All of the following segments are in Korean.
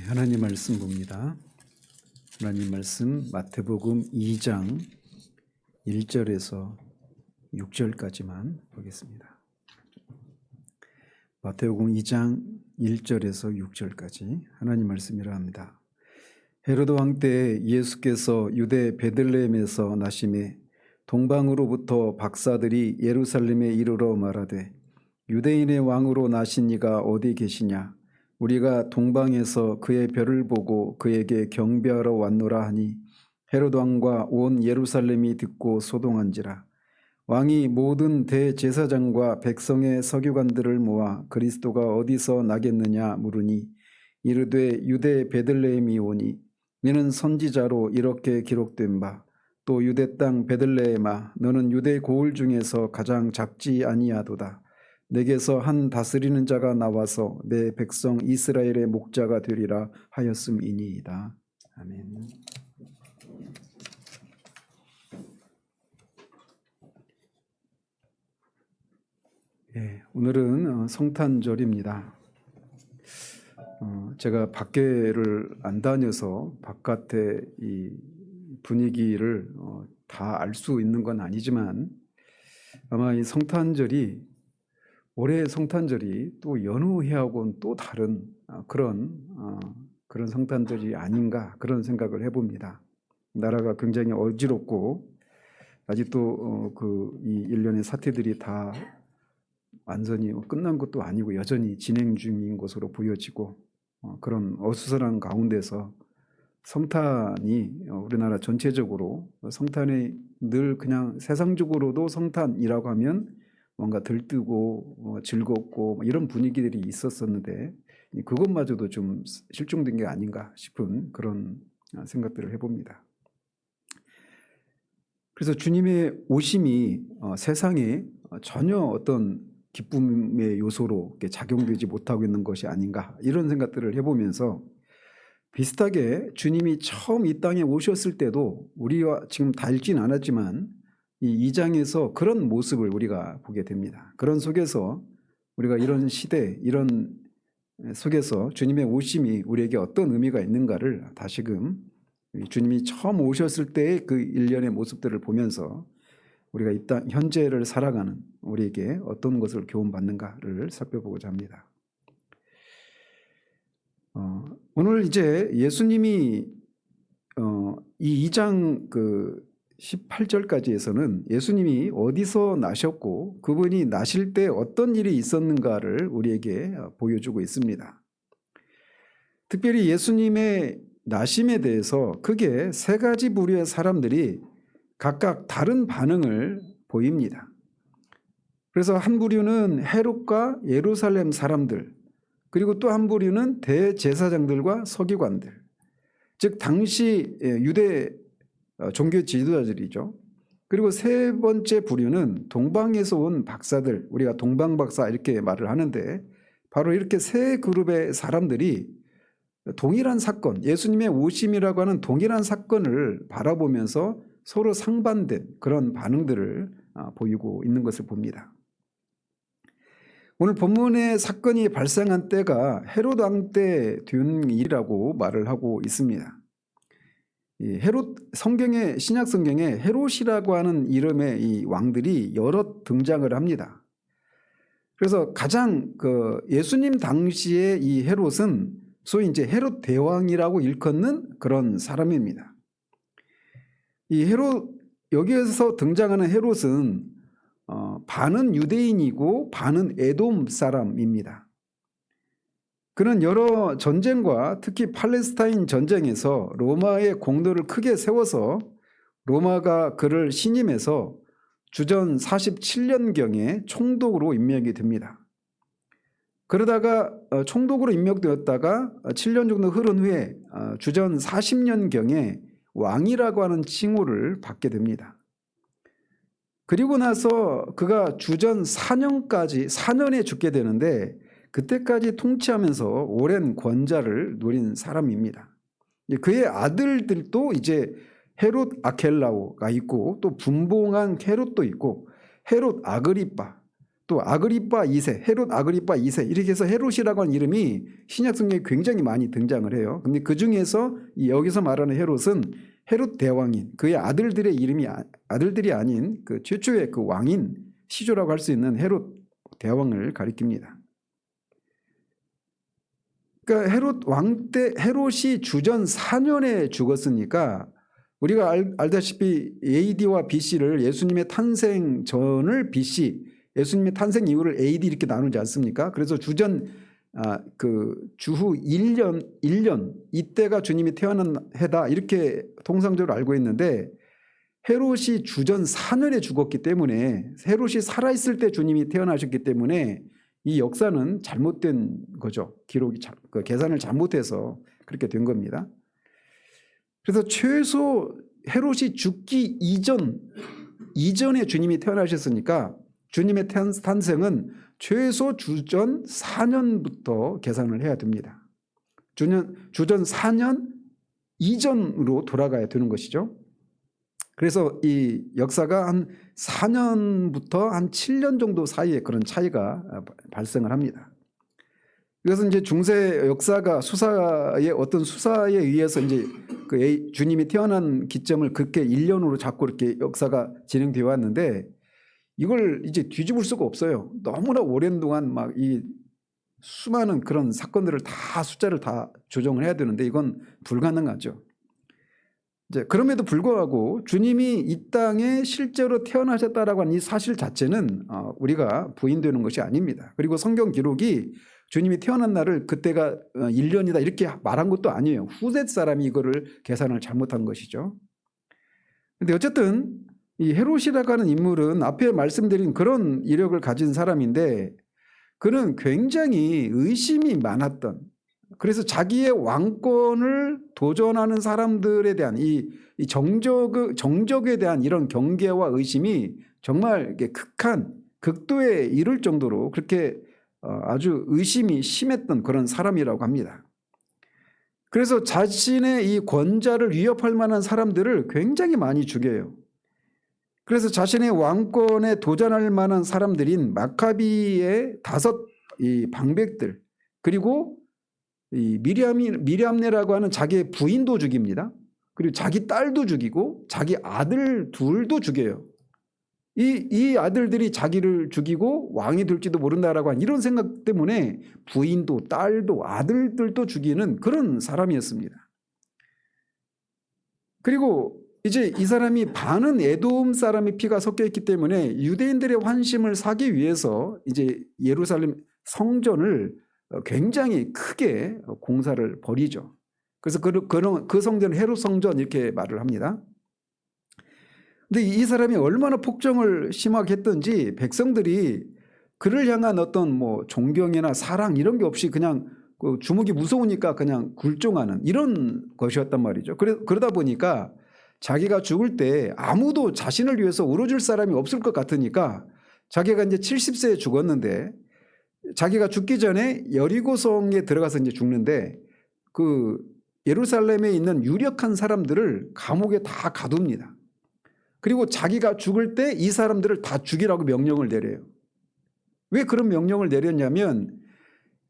하나님 말씀 봅니다. 하나님 말씀 마태복음 2장 1절에서 6절까지만 보겠습니다. 마태복음 2장 1절에서 6절까지 하나님 말씀이라 합니다. 헤로드 왕 때 예수께서 유대 베들레헴에서 나심에 동방으로부터 박사들이 예루살렘에 이르러 말하되 유대인의 왕으로 나신 이가 어디 계시냐? 우리가 동방에서 그의 별을 보고 그에게 경배하러 왔노라 하니 헤로드 왕과 온 예루살렘이 듣고 소동한지라. 왕이 모든 대제사장과 백성의 서기관들을 모아 그리스도가 어디서 나겠느냐 물으니 이르되 유대 베들레헴이 오니 이는 선지자로 이렇게 기록된 바 또 유대 땅 베들레헴아 너는 유대 고을 중에서 가장 작지 아니하도다. 내게서 한 다스리는 자가 나와서 내 백성 이스라엘의 목자가 되리라 하였음이니이다. 아멘. 오늘은 성탄절입니다. 제가 밖에를 안 다녀서 바깥의 이 분위기를 다 알 수 있는 건 아니지만 아마 이 성탄절이 올해 성탄절이 또 여느 해하고는 또 다른 그런 성탄절이 아닌가 그런 생각을 해봅니다. 나라가 굉장히 어지럽고 아직도 이 일련의 사태들이 다 완전히 끝난 것도 아니고 여전히 진행 중인 것으로 보여지고 그런 어수선한 가운데서 성탄이 우리나라 전체적으로 성탄이 늘 그냥 세상적으로도 성탄이라고 하면 뭔가 들뜨고 즐겁고 이런 분위기들이 있었었는데 그것마저도 좀 실종된 게 아닌가 싶은 그런 생각들을 해봅니다. 그래서 주님의 오심이 세상에 전혀 어떤 기쁨의 요소로 작용되지 못하고 있는 것이 아닌가 이런 생각들을 해보면서 비슷하게 주님이 처음 이 땅에 오셨을 때도 우리와 지금 다 읽진 않았지만 이 2장에서 그런 모습을 우리가 보게 됩니다. 그런 속에서 우리가 이런 시대, 이런 속에서 주님의 오심이 우리에게 어떤 의미가 있는가를 다시금 주님이 처음 오셨을 때의 그 일련의 모습들을 보면서 우리가 이 땅 현재를 살아가는 우리에게 어떤 것을 교훈받는가를 살펴보고자 합니다. 오늘 이제 예수님이 이 2장 18절까지에서는 예수님이 어디서 나셨고 그분이 나실 때 어떤 일이 있었는가를 우리에게 보여주고 있습니다. 특별히 예수님의 나심에 대해서 크게 세 가지 부류의 사람들이 각각 다른 반응을 보입니다. 그래서 한 부류는 헤롯과 예루살렘 사람들, 그리고 또 한 부류는 대제사장들과 서기관들, 즉 당시 유대 종교 지도자들이죠. 그리고 세 번째 부류는 동방에서 온 박사들, 우리가 동방박사 이렇게 말을 하는데 바로 이렇게 세 그룹의 사람들이 동일한 사건, 예수님의 오심이라고 하는 동일한 사건을 바라보면서 서로 상반된 그런 반응들을 보이고 있는 것을 봅니다. 오늘 본문의 사건이 발생한 때가 헤롯 왕 때 된 일이라고 말을 하고 있습니다. 헤롯 성경의 신약 성경에 헤롯이라고 하는 이름의 이 왕들이 여러 등장을 합니다. 그래서 가장 예수님 당시에 이 헤롯은 소위 이제 헤롯 대왕이라고 일컫는 그런 사람입니다. 이 헤롯 여기에서 등장하는 헤롯은 반은 유대인이고 반은 에돔 사람입니다. 그는 여러 전쟁과 특히 팔레스타인 전쟁에서 로마의 공로를 크게 세워서 로마가 그를 신임해서 주전 47년경에 총독으로 임명이 됩니다. 그러다가 총독으로 임명되었다가 7년 정도 흐른 후에 주전 40년경에 왕이라고 하는 칭호를 받게 됩니다. 그리고 나서 그가 주전 4년에 죽게 되는데 그때까지 통치하면서 오랜 권좌를 누린 사람입니다. 그의 아들들도 이제 헤롯 아켈라오가 있고 또 분봉한 헤롯도 있고 헤롯 아그리파 또 아그리빠 2세, 헤롯 아그리빠 2세 이렇게 해서 헤롯이라고 하는 이름이 신약 성경에 굉장히 많이 등장을 해요. 근데 그 중에서 여기서 말하는 헤롯은 헤롯 대왕인 그의 아들들의 이름이 아들들이 아닌 그 최초의 그 왕인 시조라고 할 수 있는 헤롯 대왕을 가리킵니다. 그러니까 헤롯 왕 때 헤롯이 주전 4년에 죽었으니까 우리가 알다시피 AD와 BC를 예수님의 탄생 전을 BC, 예수님의 탄생 이후를 AD 이렇게 나누지 않습니까? 그래서 주전 그 주후 1년 이때가 주님이 태어난 해다 이렇게 통상적으로 알고 있는데 헤롯이 주전 4년에 죽었기 때문에 헤롯이 살아있을 때 주님이 태어나셨기 때문에 이 역사는 잘못된 거죠. 기록이 그 계산을 잘못해서 그렇게 된 겁니다. 그래서 최소 헤롯이 죽기 이전에 주님이 태어나셨으니까 주님의 탄생은 최소 주전 4년부터 계산을 해야 됩니다. 주전 4년 이전으로 돌아가야 되는 것이죠. 그래서 이 역사가 한 4년부터 한 7년 정도 사이에 그런 차이가 발생을 합니다. 이것은 이제 중세 역사가 수사의 어떤 수사에 의해서 이제 그 주님이 태어난 기점을 그렇게 1년으로 잡고 이렇게 역사가 진행되어 왔는데 이걸 이제 뒤집을 수가 없어요. 너무나 오랜 동안 막 이 수많은 그런 사건들을 다 숫자를 다 조정을 해야 되는데 이건 불가능하죠. 이제 그럼에도 불구하고 주님이 이 땅에 실제로 태어나셨다라고 하는 이 사실 자체는 우리가 부인되는 것이 아닙니다. 그리고 성경 기록이 주님이 태어난 날을 그때가 1년이다 이렇게 말한 것도 아니에요. 후세 사람이 이거를 계산을 잘못한 것이죠. 그런데 어쨌든 이 헤롯이라고 하는 인물은 앞에 말씀드린 그런 이력을 가진 사람인데 그는 굉장히 의심이 많았던, 그래서 자기의 왕권을 도전하는 사람들에 대한 이 정적에 대한 이런 경계와 의심이 정말 극한 극도에 이를 정도로 그렇게 아주 의심이 심했던 그런 사람이라고 합니다. 그래서 자신의 이 권좌를 위협할 만한 사람들을 굉장히 많이 죽여요. 그래서 자신의 왕권에 도전할 만한 사람들인 마카비의 5 방백들 그리고 이 미리암네라고 하는 자기의 부인도 죽입니다. 그리고 자기 딸도 죽이고 자기 아들 둘도 죽여요. 이 아들들이 자기를 죽이고 왕이 될지도 모른다라고 하는 이런 생각 때문에 부인도 딸도 아들들도 죽이는 그런 사람이었습니다. 그리고 이제 이 사람이 반은 에돔 사람의 피가 섞여 있기 때문에 유대인들의 환심을 사기 위해서 이제 예루살렘 성전을 굉장히 크게 공사를 벌이죠. 그래서 그 성전을 헤롯 성전 이렇게 말을 합니다. 근데 이 사람이 얼마나 폭정을 심하게 했던지 백성들이 그를 향한 어떤 뭐 존경이나 사랑 이런 게 없이 그냥 그 주먹이 무서우니까 그냥 굴종하는 이런 것이었단 말이죠. 그러다 보니까 자기가 죽을 때 아무도 자신을 위해서 울어줄 사람이 없을 것 같으니까 자기가 이제 70세에 죽었는데 자기가 죽기 전에 여리고성에 들어가서 이제 죽는데 그 예루살렘에 있는 유력한 사람들을 감옥에 다 가둡니다. 그리고 자기가 죽을 때 이 사람들을 다 죽이라고 명령을 내려요. 왜 그런 명령을 내렸냐면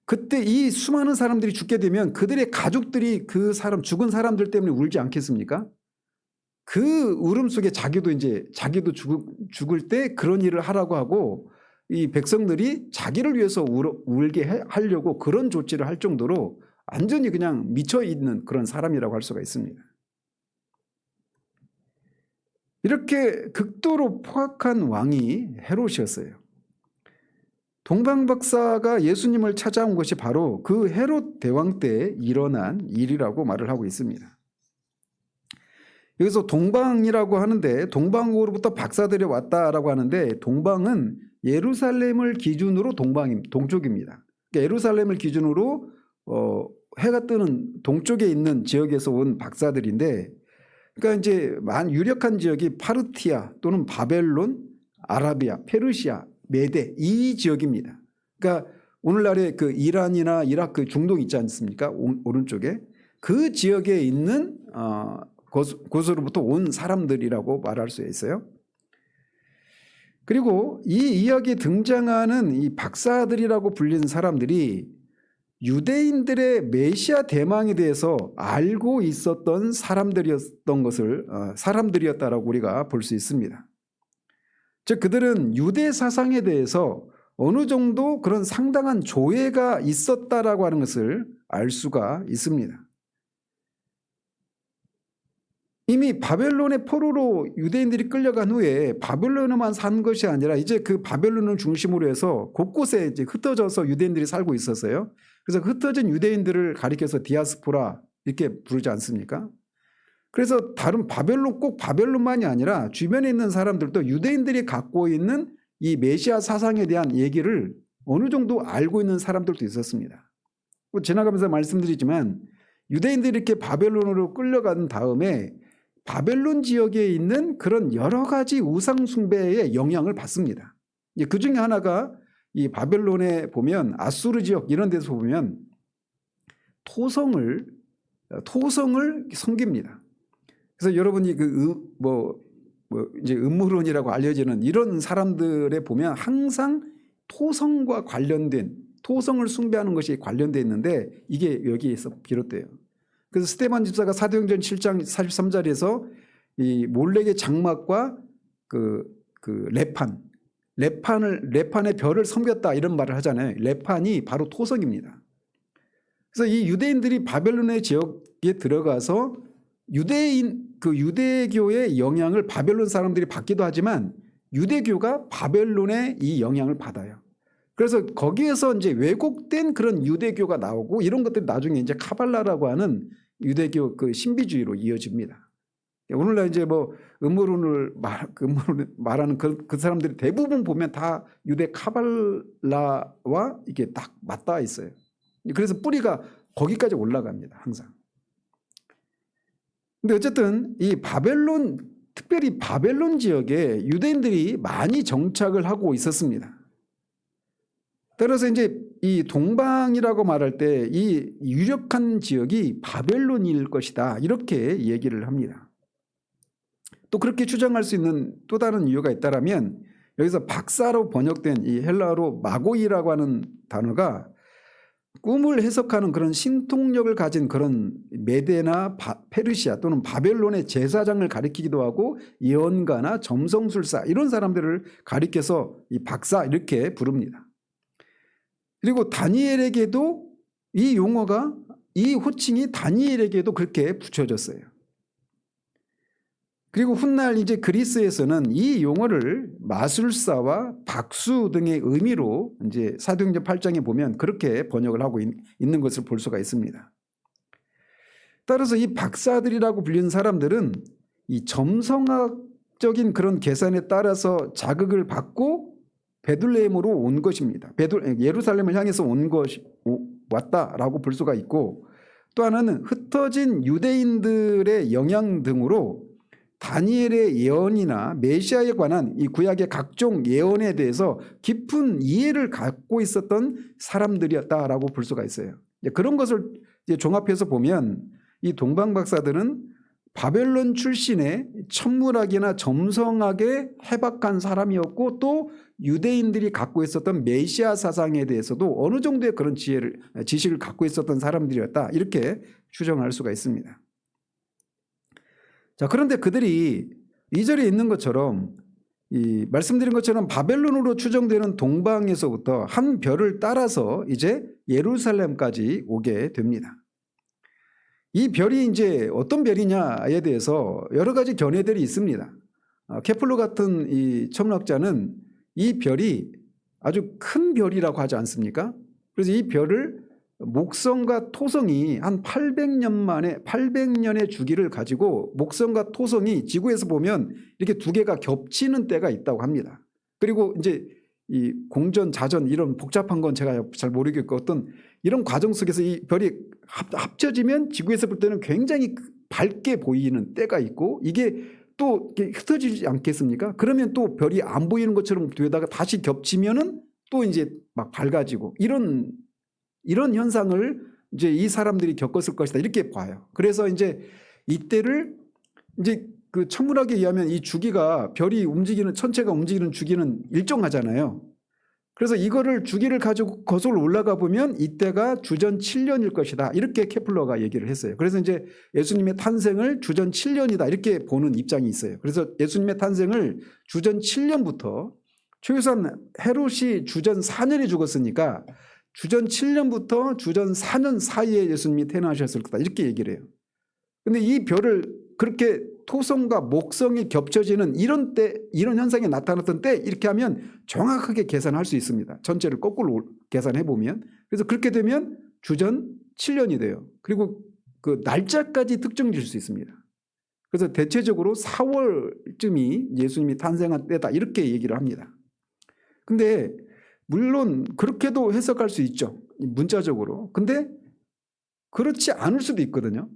그때 이 수많은 사람들이 죽게 되면 그들의 가족들이 그 죽은 사람들 때문에 울지 않겠습니까? 그 울음 속에 자기도 죽을 때 그런 일을 하라고 하고 이 백성들이 자기를 위해서 울게 하려고 그런 조치를 할 정도로 완전히 그냥 미쳐 있는 그런 사람이라고 할 수가 있습니다. 이렇게 극도로 포악한 왕이 헤롯이었어요. 동방박사가 예수님을 찾아온 것이 바로 그 헤롯 대왕 때 일어난 일이라고 말을 하고 있습니다. 여기서 동방이라고 하는데 동방으로부터 박사들이 왔다라고 하는데 동방은 예루살렘을 기준으로 동쪽입니다. 그러니까 예루살렘을 기준으로 해가 뜨는 동쪽에 있는 지역에서 온 박사들인데 그러니까 이제 유력한 지역이 파르티아 또는 바벨론, 아라비아, 페르시아, 메데 이 지역입니다. 그러니까 오늘날의 그 이란이나 이라크 중동 있지 않습니까? 오른쪽에 그 지역에 있는 곳으로부터 온 사람들이라고 말할 수 있어요. 그리고 이 이야기에 등장하는 이 박사들이라고 불리는 사람들이 유대인들의 메시아 대망에 대해서 알고 있었던 사람들이었다라고 우리가 볼 수 있습니다. 즉 그들은 유대 사상에 대해서 어느 정도 그런 상당한 조예가 있었다라고 하는 것을 알 수가 있습니다. 이미 바벨론의 포로로 유대인들이 끌려간 후에 바벨론에만 산 것이 아니라 이제 그 바벨론을 중심으로 해서 곳곳에 이제 흩어져서 유대인들이 살고 있었어요. 그래서 흩어진 유대인들을 가리켜서 디아스포라 이렇게 부르지 않습니까? 그래서 다른 꼭 바벨론만이 아니라 주변에 있는 사람들도 유대인들이 갖고 있는 이 메시아 사상에 대한 얘기를 어느 정도 알고 있는 사람들도 있었습니다. 지나가면서 말씀드리지만 유대인들이 이렇게 바벨론으로 끌려간 다음에 바벨론 지역에 있는 그런 여러 가지 우상 숭배의 영향을 받습니다. 그 중에 하나가 이 바벨론에 보면 아수르 지역 이런 데서 보면 토성을 섬깁니다. 그래서 여러분이 이제 음모론이라고 알려지는 이런 사람들에 보면 항상 토성과 관련된 토성을 숭배하는 것이 관련되어 있는데 이게 여기에서 비롯돼요. 그래서 스데반 집사가 사도행전 7장 43절에서 이 몰렉의 장막과 그 레판의 별을 섬겼다 이런 말을 하잖아요. 레판이 바로 토성입니다. 그래서 이 유대인들이 바벨론의 지역에 들어가서 유대교의 영향을 바벨론 사람들이 받기도 하지만 유대교가 바벨론의 이 영향을 받아요. 그래서 거기에서 이제 왜곡된 그런 유대교가 나오고 이런 것들이 나중에 이제 카발라라고 하는 유대교 그 신비주의로 이어집니다. 오늘날 이제 음모론을 말하는 그 사람들이 대부분 보면 다 유대 카발라와 이게 딱 맞닿아 있어요. 그래서 뿌리가 거기까지 올라갑니다. 항상. 근데 어쨌든 이 특별히 바벨론 지역에 유대인들이 많이 정착을 하고 있었습니다. 따라서 이제 이 동방이라고 말할 때 이 유력한 지역이 바벨론일 것이다 이렇게 얘기를 합니다. 또 그렇게 추정할 수 있는 또 다른 이유가 있다라면 여기서 박사로 번역된 이 헬라어로 마고이라고 하는 단어가 꿈을 해석하는 그런 신통력을 가진 그런 메데나 페르시아 또는 바벨론의 제사장을 가리키기도 하고 예언가나 점성술사 이런 사람들을 가리켜서 이 박사 이렇게 부릅니다. 그리고 다니엘에게도 이 호칭이 다니엘에게도 그렇게 붙여졌어요. 그리고 훗날 이제 그리스에서는 이 용어를 마술사와 박수 등의 의미로 이제 사도행전 8장에 보면 그렇게 번역을 하고 있는 것을 볼 수가 있습니다. 따라서 이 박사들이라고 불리는 사람들은 이 점성학적인 그런 계산에 따라서 자극을 받고 베들레헴으로 온 것입니다. 예루살렘을 향해서 왔다라고 볼 수가 있고 또 하나는 흩어진 유대인들의 영향 등으로 다니엘의 예언이나 메시아에 관한 이 구약의 각종 예언에 대해서 깊은 이해를 갖고 있었던 사람들이었다라고 볼 수가 있어요. 그런 것을 이제 종합해서 보면 이 동방 박사들은 바벨론 출신의 천문학이나 점성학에 해박한 사람이었고 또 유대인들이 갖고 있었던 메시아 사상에 대해서도 어느 정도의 그런 지식을 갖고 있었던 사람들이었다 이렇게 추정할 수가 있습니다. 자, 그런데 그들이 2절에 있는 것처럼 말씀드린 것처럼 바벨론으로 추정되는 동방에서부터 한 별을 따라서 이제 예루살렘까지 오게 됩니다. 이 별이 이제 어떤 별이냐에 대해서 여러 가지 견해들이 있습니다. 케플러 같은 이 천문학자는 이 별이 아주 큰 별이라고 하지 않습니까? 그래서 이 별을 목성과 토성이 한 800년의 주기를 가지고 목성과 토성이 지구에서 보면 이렇게 두 개가 겹치는 때가 있다고 합니다. 그리고 이제 이 공전, 자전 이런 복잡한 건 제가 잘 모르겠고 어떤 이런 과정 속에서 이 별이 합쳐지면 지구에서 볼 때는 굉장히 밝게 보이는 때가 있고 이게 또 흩어지지 않겠습니까? 그러면 또 별이 안 보이는 것처럼 뒤에다가 다시 겹치면은 또 이제 막 밝아지고 이런 현상을 이제 이 사람들이 겪었을 것이다 이렇게 봐요. 그래서 이제 이때를 이제 그 천문학에 의하면 이 주기가 별이 움직이는 천체가 움직이는 주기는 일정하잖아요. 그래서 이거를 주기를 가지고 거슬러 올라가 보면 이때가 주전 7년일 것이다. 이렇게 케플러가 얘기를 했어요. 그래서 이제 예수님의 탄생을 주전 7년이다. 이렇게 보는 입장이 있어요. 그래서 예수님의 탄생을 주전 7년부터 최소한 헤롯이 주전 4년에 죽었으니까 주전 7년부터 주전 4년 사이에 예수님이 태어나셨을 거다. 이렇게 얘기를 해요. 근데 이 별을 그렇게 토성과 목성이 겹쳐지는 이런 때, 이런 현상이 나타났던 때 이렇게 하면 정확하게 계산할 수 있습니다. 전체를 거꾸로 계산해 보면. 그래서 그렇게 되면 주전 7년이 돼요. 그리고 그 날짜까지 특정 지을 수 있습니다. 그래서 대체적으로 4월쯤이 예수님이 탄생한 때다 이렇게 얘기를 합니다. 근데 물론 그렇게도 해석할 수 있죠. 문자적으로. 근데 그렇지 않을 수도 있거든요.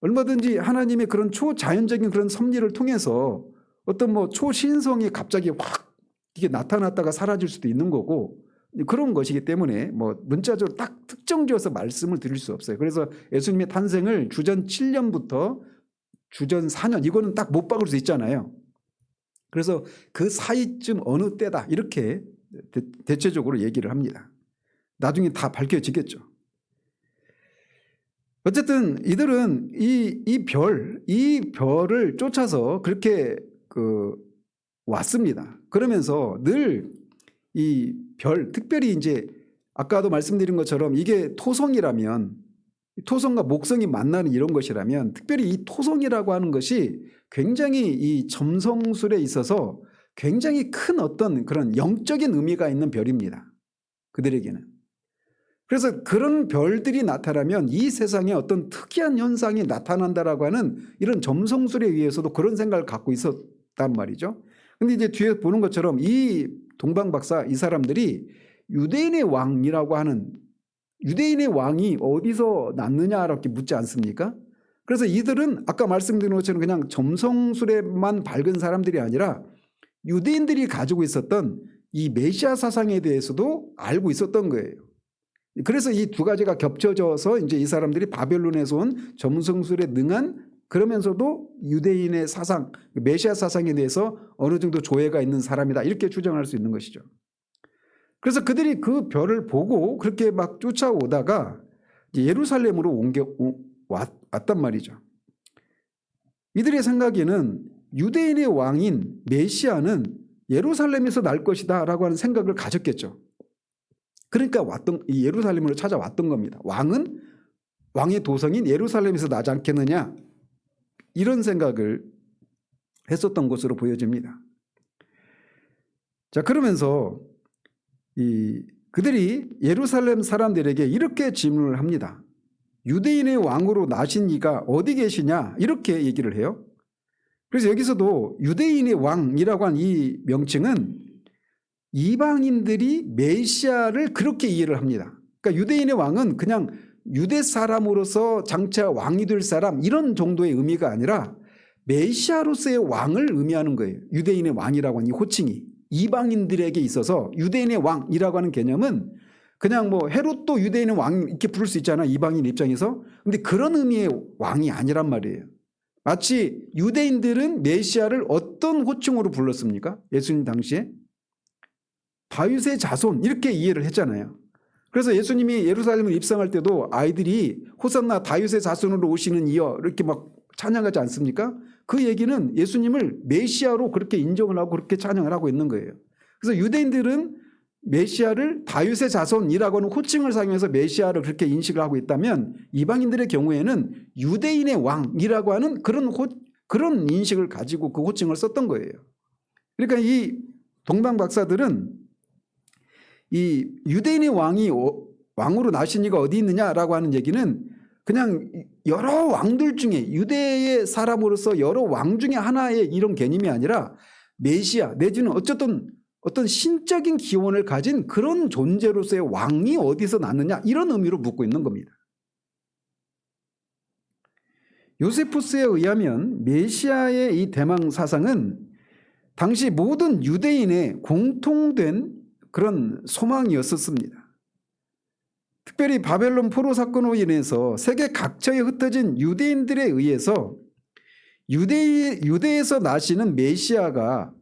얼마든지 하나님의 그런 초자연적인 그런 섭리를 통해서 어떤 뭐 초신성이 갑자기 확 이게 나타났다가 사라질 수도 있는 거고 그런 것이기 때문에 뭐 문자적으로 딱 특정지어서 말씀을 드릴 수 없어요. 그래서 예수님의 탄생을 주전 7년부터 주전 4년 이거는 딱 못 박을 수 있잖아요. 그래서 그 사이쯤 어느 때다 이렇게 대체적으로 얘기를 합니다. 나중에 다 밝혀지겠죠. 어쨌든 이들은 이 별을 쫓아서 그렇게 왔습니다. 그러면서 늘 이 별, 특별히 이제 아까도 말씀드린 것처럼 이게 토성이라면 토성과 목성이 만나는 이런 것이라면 특별히 이 토성이라고 하는 것이 굉장히 이 점성술에 있어서 굉장히 큰 어떤 그런 영적인 의미가 있는 별입니다. 그들에게는. 그래서 그런 별들이 나타나면 이 세상에 어떤 특이한 현상이 나타난다라고 하는 이런 점성술에 의해서도 그런 생각을 갖고 있었단 말이죠. 근데 이제 뒤에 보는 것처럼 이 동방박사 이 사람들이 유대인의 왕이라고 하는 유대인의 왕이 어디서 났느냐 이렇게 묻지 않습니까? 그래서 이들은 아까 말씀드린 것처럼 그냥 점성술에만 밝은 사람들이 아니라 유대인들이 가지고 있었던 이 메시아 사상에 대해서도 알고 있었던 거예요. 그래서 이 두 가지가 겹쳐져서 이제 이 사람들이 바벨론에서 온 점성술에 능한 그러면서도 유대인의 사상, 메시아 사상에 대해서 어느 정도 조예가 있는 사람이다. 이렇게 추정할 수 있는 것이죠. 그래서 그들이 그 별을 보고 그렇게 막 쫓아오다가 예루살렘으로 왔단 말이죠. 이들의 생각에는 유대인의 왕인 메시아는 예루살렘에서 날 것이다 라고 하는 생각을 가졌겠죠. 그러니까 이 예루살렘으로 찾아왔던 겁니다. 왕의 도성인 예루살렘에서 나지 않겠느냐 이런 생각을 했었던 것으로 보여집니다. 자, 그러면서 그들이 예루살렘 사람들에게 이렇게 질문을 합니다. 유대인의 왕으로 나신 이가 어디 계시냐 이렇게 얘기를 해요. 그래서 여기서도 유대인의 왕이라고 한 이 명칭은 이방인들이 메시아를 그렇게 이해를 합니다. 그러니까 유대인의 왕은 그냥 유대 사람으로서 장차 왕이 될 사람 이런 정도의 의미가 아니라 메시아로서의 왕을 의미하는 거예요. 유대인의 왕이라고 하는 이 호칭이 이방인들에게 있어서 유대인의 왕이라고 하는 개념은 그냥 뭐 헤롯도 유대인의 왕 이렇게 부를 수 있잖아 이방인 입장에서. 근데 그런 의미의 왕이 아니란 말이에요. 마치 유대인들은 메시아를 어떤 호칭으로 불렀습니까? 예수님 당시에 다윗의 자손 이렇게 이해를 했잖아요. 그래서 예수님이 예루살렘을 입성할 때도 아이들이 호산나 다윗의 자손으로 오시는 이여 이렇게 막 찬양하지 않습니까? 그 얘기는 예수님을 메시아로 그렇게 인정을 하고 그렇게 찬양을 하고 있는 거예요. 그래서 유대인들은 메시아를 다윗의 자손이라고 하는 호칭을 사용해서 메시아를 그렇게 인식을 하고 있다면 이방인들의 경우에는 유대인의 왕이라고 하는 그런 인식을 가지고 그 호칭을 썼던 거예요. 그러니까 이 동방 박사들은 이 유대인의 왕으로 나신 이가 어디 있느냐라고 하는 얘기는 그냥 여러 왕들 중에 유대의 사람으로서 여러 왕 중에 하나의 이런 개념이 아니라 메시아 내지는 어떤 신적인 기원을 가진 그런 존재로서의 왕이 어디서 났느냐 이런 의미로 묻고 있는 겁니다. 요세푸스에 의하면 메시아의 이 대망 사상은 당시 모든 유대인의 공통된 그런 소망이었었습니다. 특별히 바벨론 포로 사건으로 인해서 세계 각처에 흩어진 유대인들에 의해서 유대에서 나시는 메시아가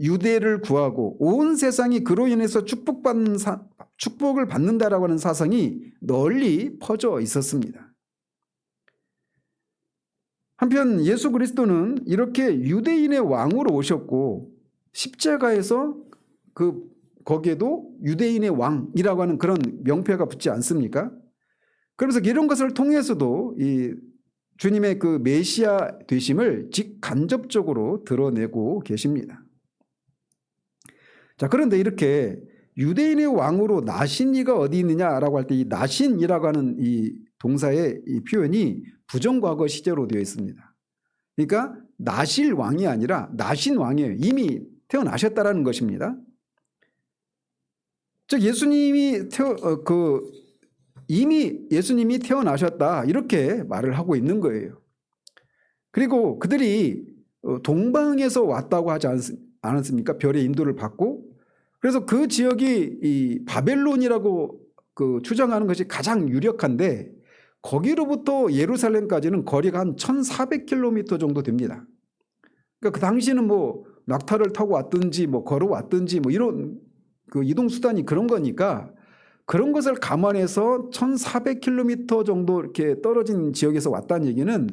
유대를 구하고 온 세상이 그로 인해서 축복을 받는다라고 하는 사상이 널리 퍼져 있었습니다. 한편 예수 그리스도는 이렇게 유대인의 왕으로 오셨고 십자가에서 거기에도 유대인의 왕이라고 하는 그런 명패가 붙지 않습니까? 그래서 이런 것을 통해서도 이 주님의 그 메시아 되심을 직간접적으로 드러내고 계십니다. 자, 그런데 이렇게 유대인의 왕으로 나신 이가 어디 있느냐라고 할 때 이 나신이라고 하는 이 동사의 이 표현이 부정과거 시제로 되어 있습니다. 그러니까 나실 왕이 아니라 나신 왕이에요. 이미 태어나셨다라는 것입니다. 즉 이미 예수님이 태어나셨다 이렇게 말을 하고 있는 거예요. 그리고 그들이 동방에서 왔다고 하지 않았습니까? 별의 인도를 받고. 그래서 그 지역이 이 바벨론이라고 추정하는 것이 가장 유력한데 거기로부터 예루살렘까지는 거리가 한 1400km 정도 됩니다. 그러니까 그 당시는 뭐 낙타를 타고 왔든지 뭐 걸어왔든지 뭐 이런 그 이동 수단이 그런 거니까 그런 것을 감안해서 1400km 정도 이렇게 떨어진 지역에서 왔다는 얘기는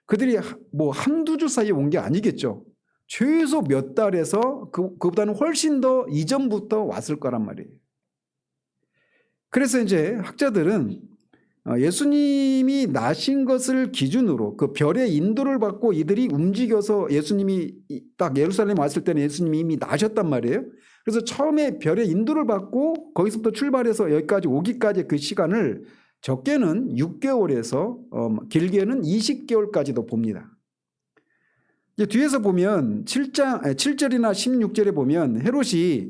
그들이 뭐 한두 주 사이에 온 게 아니겠죠. 최소 몇 달에서 그보다는 훨씬 더 이전부터 왔을 거란 말이에요. 그래서 이제 학자들은 예수님이 나신 것을 기준으로 그 별의 인도를 받고 이들이 움직여서 예수님이 딱 예루살렘 왔을 때는 예수님이 이미 나셨단 말이에요. 그래서 처음에 별의 인도를 받고 거기서부터 출발해서 여기까지 오기까지 그 시간을 적게는 6개월에서 길게는 20개월까지도 봅니다. 이제 뒤에서 보면 7절이나 16절에 보면 헤롯이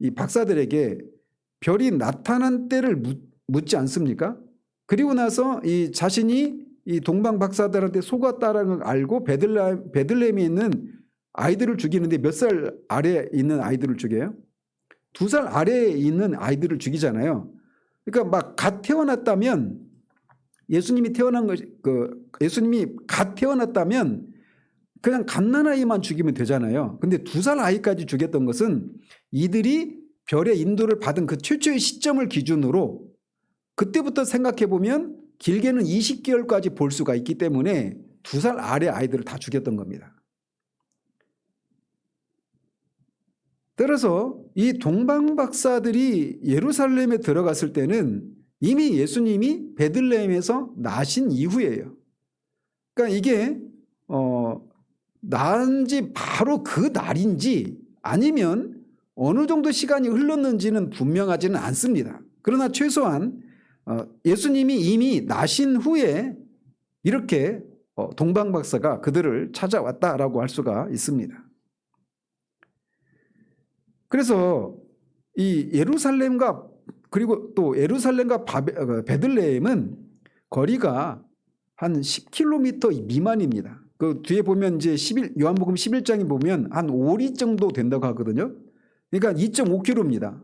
이 박사들에게 별이 나타난 때를 묻지 않습니까? 그리고 나서 이 자신이 이 동방 박사들한테 속았다라는 걸 알고 베들레헴에 있는 아이들을 죽이는데 몇 살 아래에 있는 아이들을 죽여요? 2살 아래에 있는 아이들을 죽이잖아요. 그러니까 막 갓 태어났다면 예수님이 갓 태어났다면 그냥 갓난아이만 죽이면 되잖아요. 근데 2살 아이까지 죽였던 것은 이들이 별의 인도를 받은 그 최초의 시점을 기준으로 그때부터 생각해 보면 길게는 20개월까지 볼 수가 있기 때문에 2살 아래 아이들을 다 죽였던 겁니다. 따라서 이 동방 박사들이 예루살렘에 들어갔을 때는 이미 예수님이 베들레헴에서 나신 이후예요. 그러니까 이게 낳은 지 바로 그 날인지 아니면 어느 정도 시간이 흘렀는지는 분명하지는 않습니다. 그러나 최소한 예수님이 이미 나신 후에 이렇게 동방 박사가 그들을 찾아왔다라고 할 수가 있습니다. 그래서 이 예루살렘과 그리고 또 예루살렘과 베들레헴은 거리가 한 10km 미만입니다. 그 뒤에 보면 이제 요한복음 11장에 보면 한 5리 정도 된다고 하거든요. 그러니까 2.5km입니다.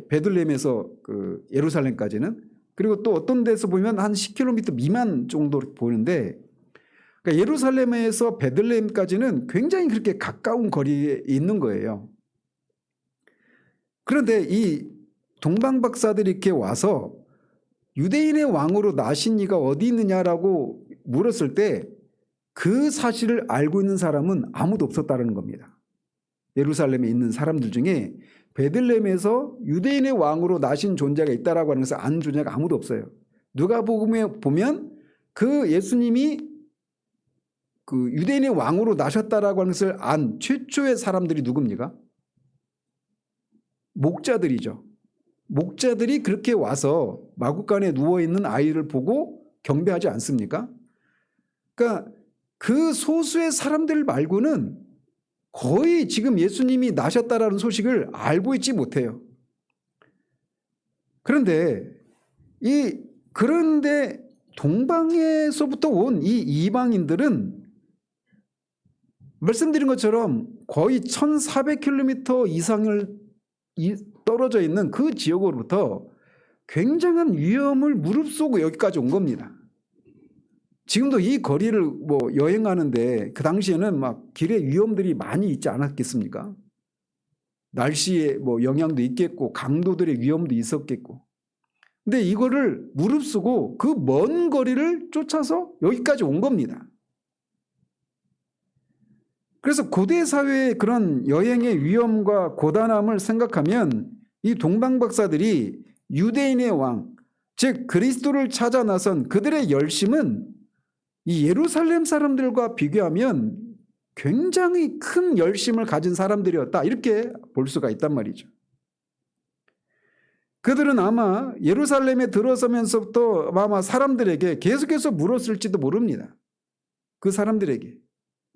베들레헴에서 그 예루살렘까지는. 그리고 또 어떤 데서 보면 한 10km 미만 정도 보이는데 그러니까 예루살렘에서 베들레헴까지는 굉장히 그렇게 가까운 거리에 있는 거예요. 그런데 이 동방 박사들이 이렇게 와서 유대인의 왕으로 나신 이가 어디 있느냐라고 물었을 때 그 사실을 알고 있는 사람은 아무도 없었다는 겁니다. 예루살렘에 있는 사람들 중에 베들레헴에서 유대인의 왕으로 나신 존재가 있다라고 하는 것을 아는 존재가 아무도 없어요. 누가복음에 보면 그 예수님이 그 유대인의 왕으로 나셨다라고 하는 것을 안 최초의 사람들이 누굽니까? 목자들이죠. 목자들이 그렇게 와서 마구간에 누워있는 아이를 보고 경배하지 않습니까? 그러니까 그 소수의 사람들 말고는 거의 지금 예수님이 나셨다라는 소식을 알고 있지 못해요. 그런데 동방에서부터 온 이 이방인들은 말씀드린 것처럼 거의 1400km 이상을 떨어져 있는 그 지역으로부터 굉장한 위험을 무릅쓰고 여기까지 온 겁니다. 지금도 이 거리를 뭐 여행하는데 그 당시에는 막 길에 위험들이 많이 있지 않았겠습니까? 날씨에 뭐 영향도 있겠고 강도들의 위험도 있었겠고. 근데 이거를 무릅쓰고 그 먼 거리를 쫓아서 여기까지 온 겁니다. 그래서 고대 사회의 그런 여행의 위험과 고단함을 생각하면 이 동방박사들이 유대인의 왕, 즉 그리스도를 찾아 나선 그들의 열심은 이 예루살렘 사람들과 비교하면 굉장히 큰 열심을 가진 사람들이었다, 이렇게 볼 수가 있단 말이죠. 그들은 아마 예루살렘에 들어서면서부터 아마 사람들에게 계속해서 물었을지도 모릅니다. 그 사람들에게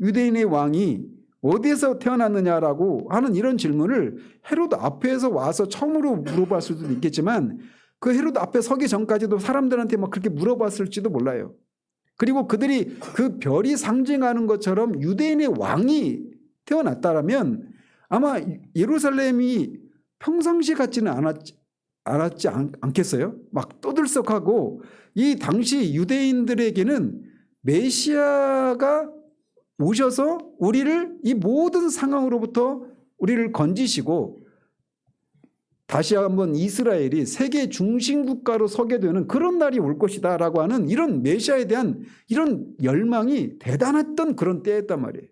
유대인의 왕이 어디에서 태어났느냐라고 하는 이런 질문을 헤로드 앞에서 와서 처음으로 물어봤을 수도 있겠지만 그 헤로드 앞에 서기 전까지도 사람들한테 막 그렇게 물어봤을지도 몰라요. 그리고 그들이 그 별이 상징하는 것처럼 유대인의 왕이 태어났다라면 아마 예루살렘이 평상시 같지는 않았지 않겠어요? 막 떠들썩하고 이 당시 유대인들에게는 메시아가 오셔서 우리를 이 모든 상황으로부터 우리를 건지시고 다시 한번 이스라엘이 세계 중심 국가로 서게 되는 그런 날이 올 것이다 라고 하는 이런 메시아에 대한 이런 열망이 대단했던 그런 때였단 말이에요.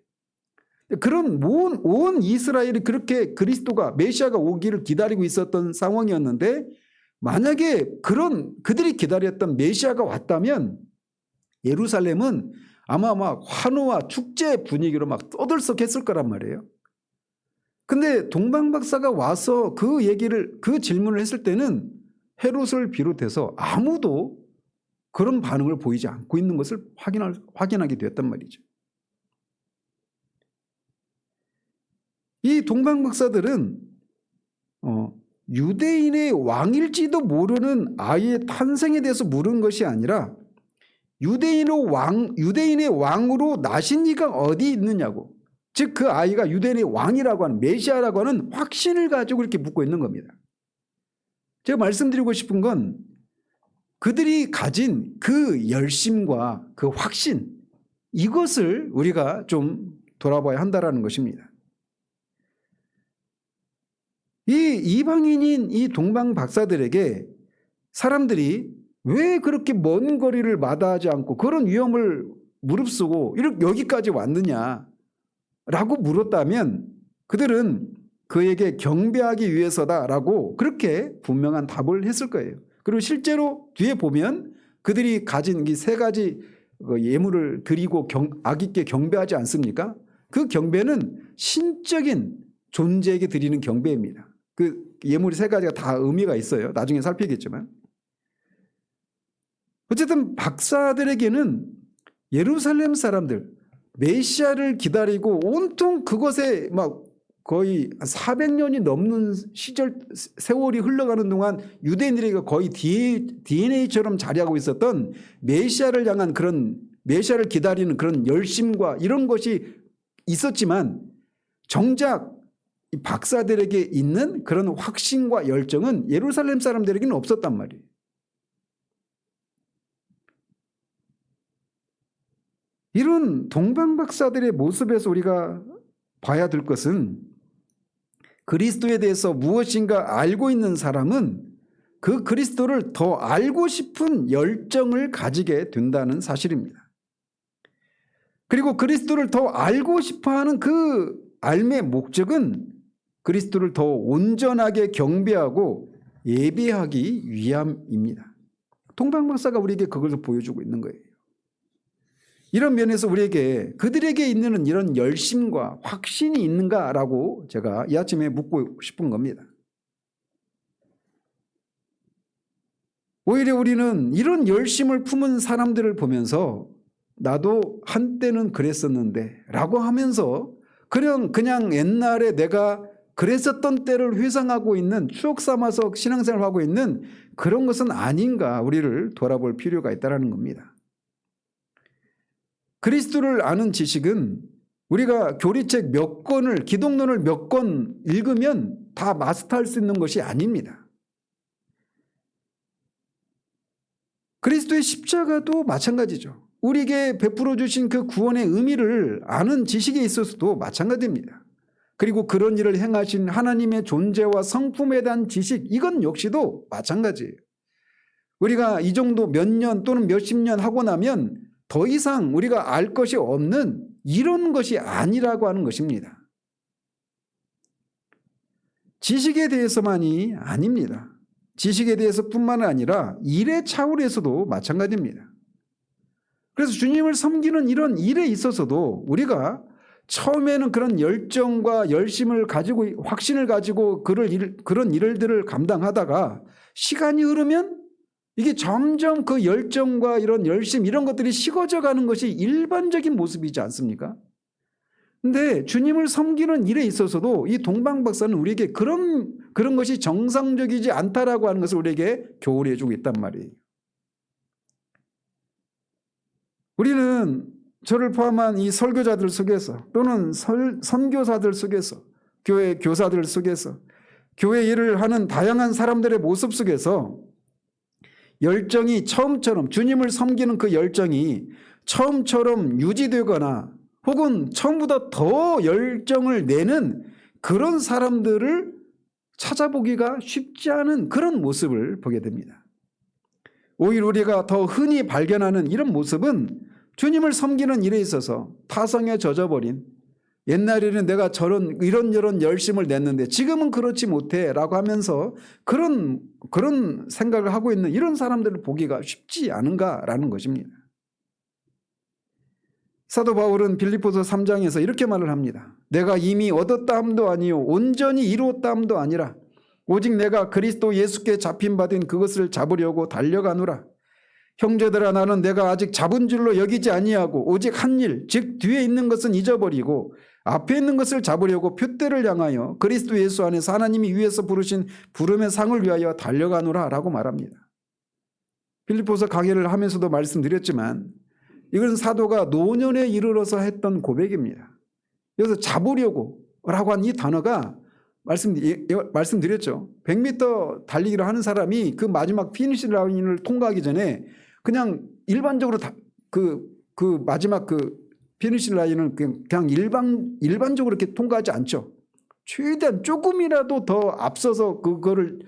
그런 온 이스라엘이 그렇게 그리스도가 메시아가 오기를 기다리고 있었던 상황이었는데 만약에 그들이 기다렸던 메시아가 왔다면 예루살렘은 아마 막 환호와 축제 분위기로 막 떠들썩했을 거란 말이에요. 근데 동방박사가 와서 그 질문을 했을 때는 헤롯을 비롯해서 아무도 그런 반응을 보이지 않고 있는 것을 확인하게 되었단 말이죠. 이 동방박사들은 유대인의 왕일지도 모르는 아이의 탄생에 대해서 물은 것이 아니라 유대인의 왕으로 나신 이가 어디 있느냐고, 즉 그 아이가 유대인의 왕이라고 하는 메시아라고 하는 확신을 가지고 이렇게 묻고 있는 겁니다. 제가 말씀드리고 싶은 건 그들이 가진 그 열심과 그 확신, 이것을 우리가 좀 돌아봐야 한다는 것입니다. 이 이방인인 이 동방 박사들에게 사람들이 왜 그렇게 먼 거리를 마다하지 않고 그런 위험을 무릅쓰고 여기까지 왔느냐라고 물었다면 그들은 그에게 경배하기 위해서다라고 그렇게 분명한 답을 했을 거예요. 그리고 실제로 뒤에 보면 그들이 가진 이 세 가지 예물을 드리고 아기께 경배하지 않습니까? 그 경배는 신적인 존재에게 드리는 경배입니다. 그 예물이 세 가지가 다 의미가 있어요. 나중에 살피겠지만. 어쨌든 박사들에게는 예루살렘 사람들, 메시아를 기다리고 온통 그것에 막 거의 400년이 넘는 세월이 흘러가는 동안 유대인들에게 거의 DNA처럼 자리하고 있었던 메시아를 향한 그런 메시아를 기다리는 그런 열심과 이런 것이 있었지만 정작 이 박사들에게 있는 그런 확신과 열정은 예루살렘 사람들에게는 없었단 말이에요. 이런 동방박사들의 모습에서 우리가 봐야 될 것은 그리스도에 대해서 무엇인가 알고 있는 사람은 그 그리스도를 더 알고 싶은 열정을 가지게 된다는 사실입니다. 그리고 그리스도를 더 알고 싶어하는 그 삶의 목적은 그리스도를 더 온전하게 경배하고 예배하기 위함입니다. 동방박사가 우리에게 그것을 보여주고 있는 거예요. 이런 면에서 우리에게 그들에게 있는 이런 열심과 확신이 있는가라고 제가 이 아침에 묻고 싶은 겁니다. 오히려 우리는 이런 열심을 품은 사람들을 보면서 나도 한때는 그랬었는데 라고 하면서 그냥 옛날에 내가 그랬었던 때를 회상하고 있는, 추억 삼아서 신앙생활을 하고 있는 그런 것은 아닌가 우리를 돌아볼 필요가 있다는 겁니다. 그리스도를 아는 지식은 우리가 교리책 몇 권을, 기독론을 몇 권 읽으면 다 마스터할 수 있는 것이 아닙니다. 그리스도의 십자가도 마찬가지죠. 우리에게 베풀어 주신 그 구원의 의미를 아는 지식에 있어서도 마찬가지입니다. 그리고 그런 일을 행하신 하나님의 존재와 성품에 대한 지식, 이건 역시도 마찬가지예요. 우리가 이 정도 몇 년 또는 몇십 년 하고 나면 더 이상 우리가 알 것이 없는 이런 것이 아니라고 하는 것입니다. 지식에 대해서만이 아닙니다. 지식에 대해서뿐만 아니라 일의 차원에서도 마찬가지입니다. 그래서 주님을 섬기는 이런 일에 있어서도 우리가 처음에는 그런 열정과 열심을 가지고 확신을 가지고 그런 일들을 감당하다가 시간이 흐르면 이게 점점 그 열정과 이런 열심 이런 것들이 식어져 가는 것이 일반적인 모습이지 않습니까? 근데 주님을 섬기는 일에 있어서도 이 동방박사는 우리에게 그런 것이 정상적이지 않다라고 하는 것을 우리에게 교훈해 주고 있단 말이에요. 우리는 저를 포함한 이 설교자들 속에서 또는 선교사들 속에서 교회 교사들 속에서 교회 일을 하는 다양한 사람들의 모습 속에서 열정이 처음처럼 주님을 섬기는 그 열정이 처음처럼 유지되거나 혹은 처음보다 더 열정을 내는 그런 사람들을 찾아보기가 쉽지 않은 그런 모습을 보게 됩니다. 오히려 우리가 더 흔히 발견하는 이런 모습은 주님을 섬기는 일에 있어서 타성에 젖어버린, 옛날에는 내가 이런 열심을 냈는데 지금은 그렇지 못해 라고 하면서 그런 생각을 하고 있는 이런 사람들을 보기가 쉽지 않은가라는 것입니다. 사도 바울은 빌립보서 3장에서 이렇게 말을 합니다. 내가 이미 얻었다 함도 아니요 온전히 이루었다 함도 아니라 오직 내가 그리스도 예수께 잡힌 바 된 그것을 잡으려고 달려가노라. 형제들아, 나는 내가 아직 잡은 줄로 여기지 아니하고 오직 한 일, 즉 뒤에 있는 것은 잊어버리고 앞에 있는 것을 잡으려고 표대를 향하여 그리스도 예수 안에서 하나님이 위에서 부르신 부름의 상을 위하여 달려가노라 라고 말합니다. 빌립보서 강해를 하면서도 말씀드렸지만 이것은 사도가 노년에 이르러서 했던 고백입니다. 여기서 잡으려고 라고 한 이 단어가 말씀드렸죠. 100m 달리기를 하는 사람이 그 마지막 피니시 라인을 통과하기 전에 그냥 일반적으로 그 마지막 그 피니시 라인을 그냥 일반적으로 이렇게 통과하지 않죠. 최대한 조금이라도 더 앞서서 그거를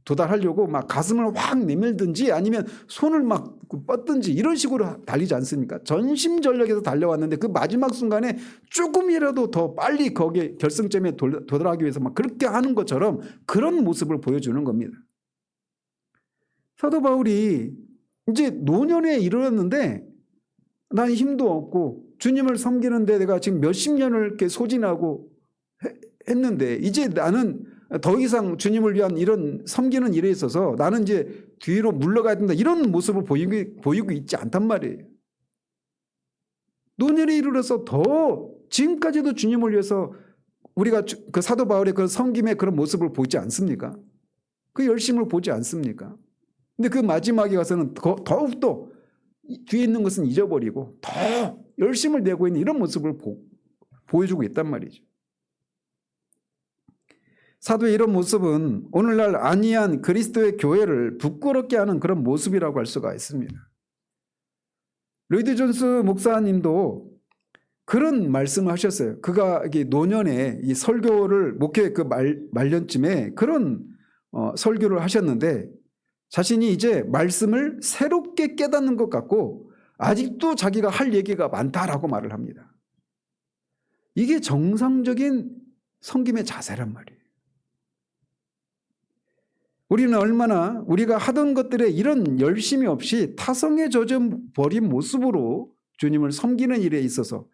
도달하려고 막 가슴을 확 내밀든지 아니면 손을 막 뻗든지 이런 식으로 달리지 않습니까? 전심전력에서 달려왔는데 그 마지막 순간에 조금이라도 더 빨리 거기에 결승점에 도달하기 위해서 막 그렇게 하는 것처럼 그런 모습을 보여주는 겁니다. 사도 바울이 이제 노년에 이르렀는데 난 힘도 없고 주님을 섬기는데 내가 지금 몇십 년을 이렇게 소진하고 했는데 이제 나는 더 이상 주님을 위한 이런 섬기는 일에 있어서 나는 이제 뒤로 물러가야 된다 이런 모습을 보이고 있지 않단 말이에요. 노년에 이르러서 더 지금까지도 주님을 위해서 우리가 그 사도 바울의 그 섬김의 그런 모습을 보지 않습니까? 그 열심을 보지 않습니까? 근데 그 마지막에 가서는 더욱더 뒤에 있는 것은 잊어버리고 더 열심을 내고 있는 이런 모습을 보여주고 있단 말이죠. 사도의 이런 모습은 오늘날 안이한 그리스도의 교회를 부끄럽게 하는 그런 모습이라고 할 수가 있습니다. 로이드 존스 목사님도 그런 말씀을 하셨어요. 그가 노년에 이 설교를 목회 그 말년쯤에 그런 설교를 하셨는데 자신이 이제 말씀을 새롭게 깨닫는 것 같고 아직도 자기가 할 얘기가 많다라고 말을 합니다. 이게 정상적인 섬김의 자세란 말이에요. 우리는 얼마나 우리가 하던 것들에 이런 열심이 없이 타성에 젖어버린 모습으로 주님을 섬기는 일에 있어서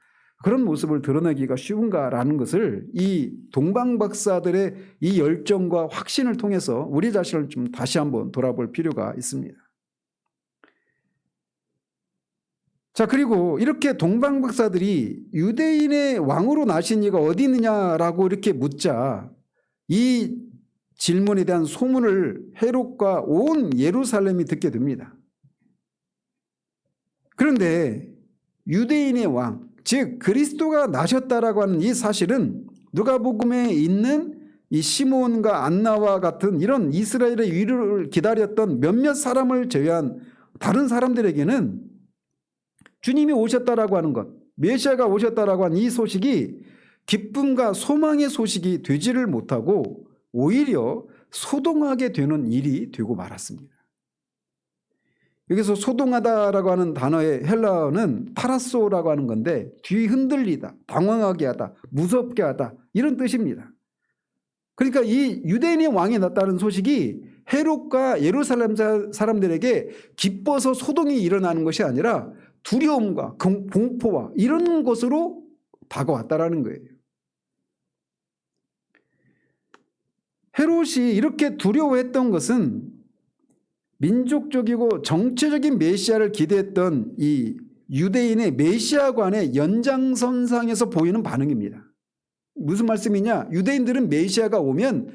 그런 모습을 드러내기가 쉬운가라는 것을 이 동방박사들의 이 열정과 확신을 통해서 우리 자신을 좀 다시 한번 돌아볼 필요가 있습니다. 자, 그리고 이렇게 동방박사들이 유대인의 왕으로 나신 이가 어디 있느냐라고 이렇게 묻자 이 질문에 대한 소문을 헤롯과 온 예루살렘이 듣게 됩니다. 그런데 유대인의 왕, 즉 그리스도가 나셨다라고 하는 이 사실은 누가복음에 있는 이 시몬과 안나와 같은 이런 이스라엘의 위로를 기다렸던 몇몇 사람을 제외한 다른 사람들에게는 주님이 오셨다라고 하는 것, 메시아가 오셨다라고 하는 이 소식이 기쁨과 소망의 소식이 되지를 못하고 오히려 소동하게 되는 일이 되고 말았습니다. 여기서 소동하다라고 하는 단어의 헬라어는 타라소라고 하는 건데 뒤흔들리다, 당황하게 하다, 무섭게 하다 이런 뜻입니다. 그러니까 이 유대인의 왕이 났다는 소식이 헤롯과 예루살렘 사람들에게 기뻐서 소동이 일어나는 것이 아니라 두려움과 공포와 이런 것으로 다가왔다라는 거예요. 헤롯이 이렇게 두려워했던 것은 민족적이고 정체적인 메시아를 기대했던 이 유대인의 메시아관의 연장선상에서 보이는 반응입니다. 무슨 말씀이냐? 유대인들은 메시아가 오면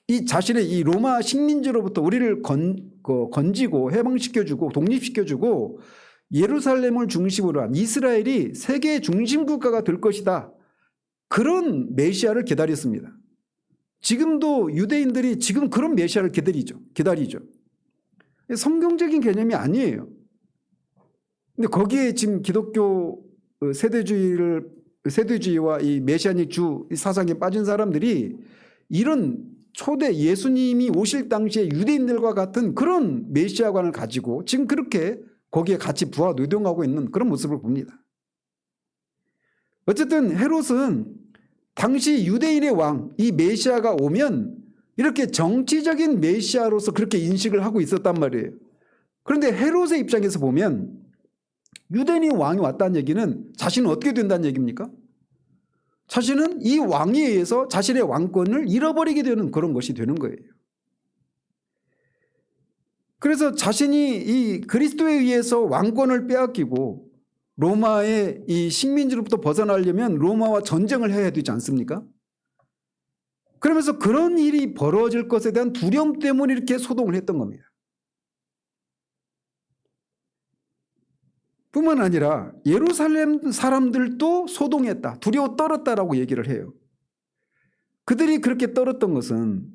이 자신의 이 로마 식민지로부터 우리를 건지고 해방시켜주고 독립시켜주고 예루살렘을 중심으로 한 이스라엘이 세계의 중심 국가가 될 것이다. 그런 메시아를 기다렸습니다. 지금도 유대인들이 지금 그런 메시아를 기다리죠. 성경적인 개념이 아니에요. 근데 거기에 지금 기독교 세대주의와 이 메시아닉 주 사상에 빠진 사람들이 이런 초대 예수님이 오실 당시에 유대인들과 같은 그런 메시아관을 가지고 지금 그렇게 거기에 같이 부하 노동하고 있는 그런 모습을 봅니다. 어쨌든 헤롯은 당시 유대인의 왕, 이 메시아가 오면 이렇게 정치적인 메시아로서 그렇게 인식을 하고 있었단 말이에요. 그런데 헤롯의 입장에서 보면 유대인의 왕이 왔다는 얘기는 자신은 어떻게 된다는 얘기입니까? 자신은 이 왕에 의해서 자신의 왕권을 잃어버리게 되는 그런 것이 되는 거예요. 그래서 자신이 이 그리스도에 의해서 왕권을 빼앗기고 로마의 이 식민지로부터 벗어나려면 로마와 전쟁을 해야 되지 않습니까? 그러면서 그런 일이 벌어질 것에 대한 두려움 때문에 이렇게 소동을 했던 겁니다. 뿐만 아니라 예루살렘 사람들도 소동했다, 두려워 떨었다라고 얘기를 해요. 그들이 그렇게 떨었던 것은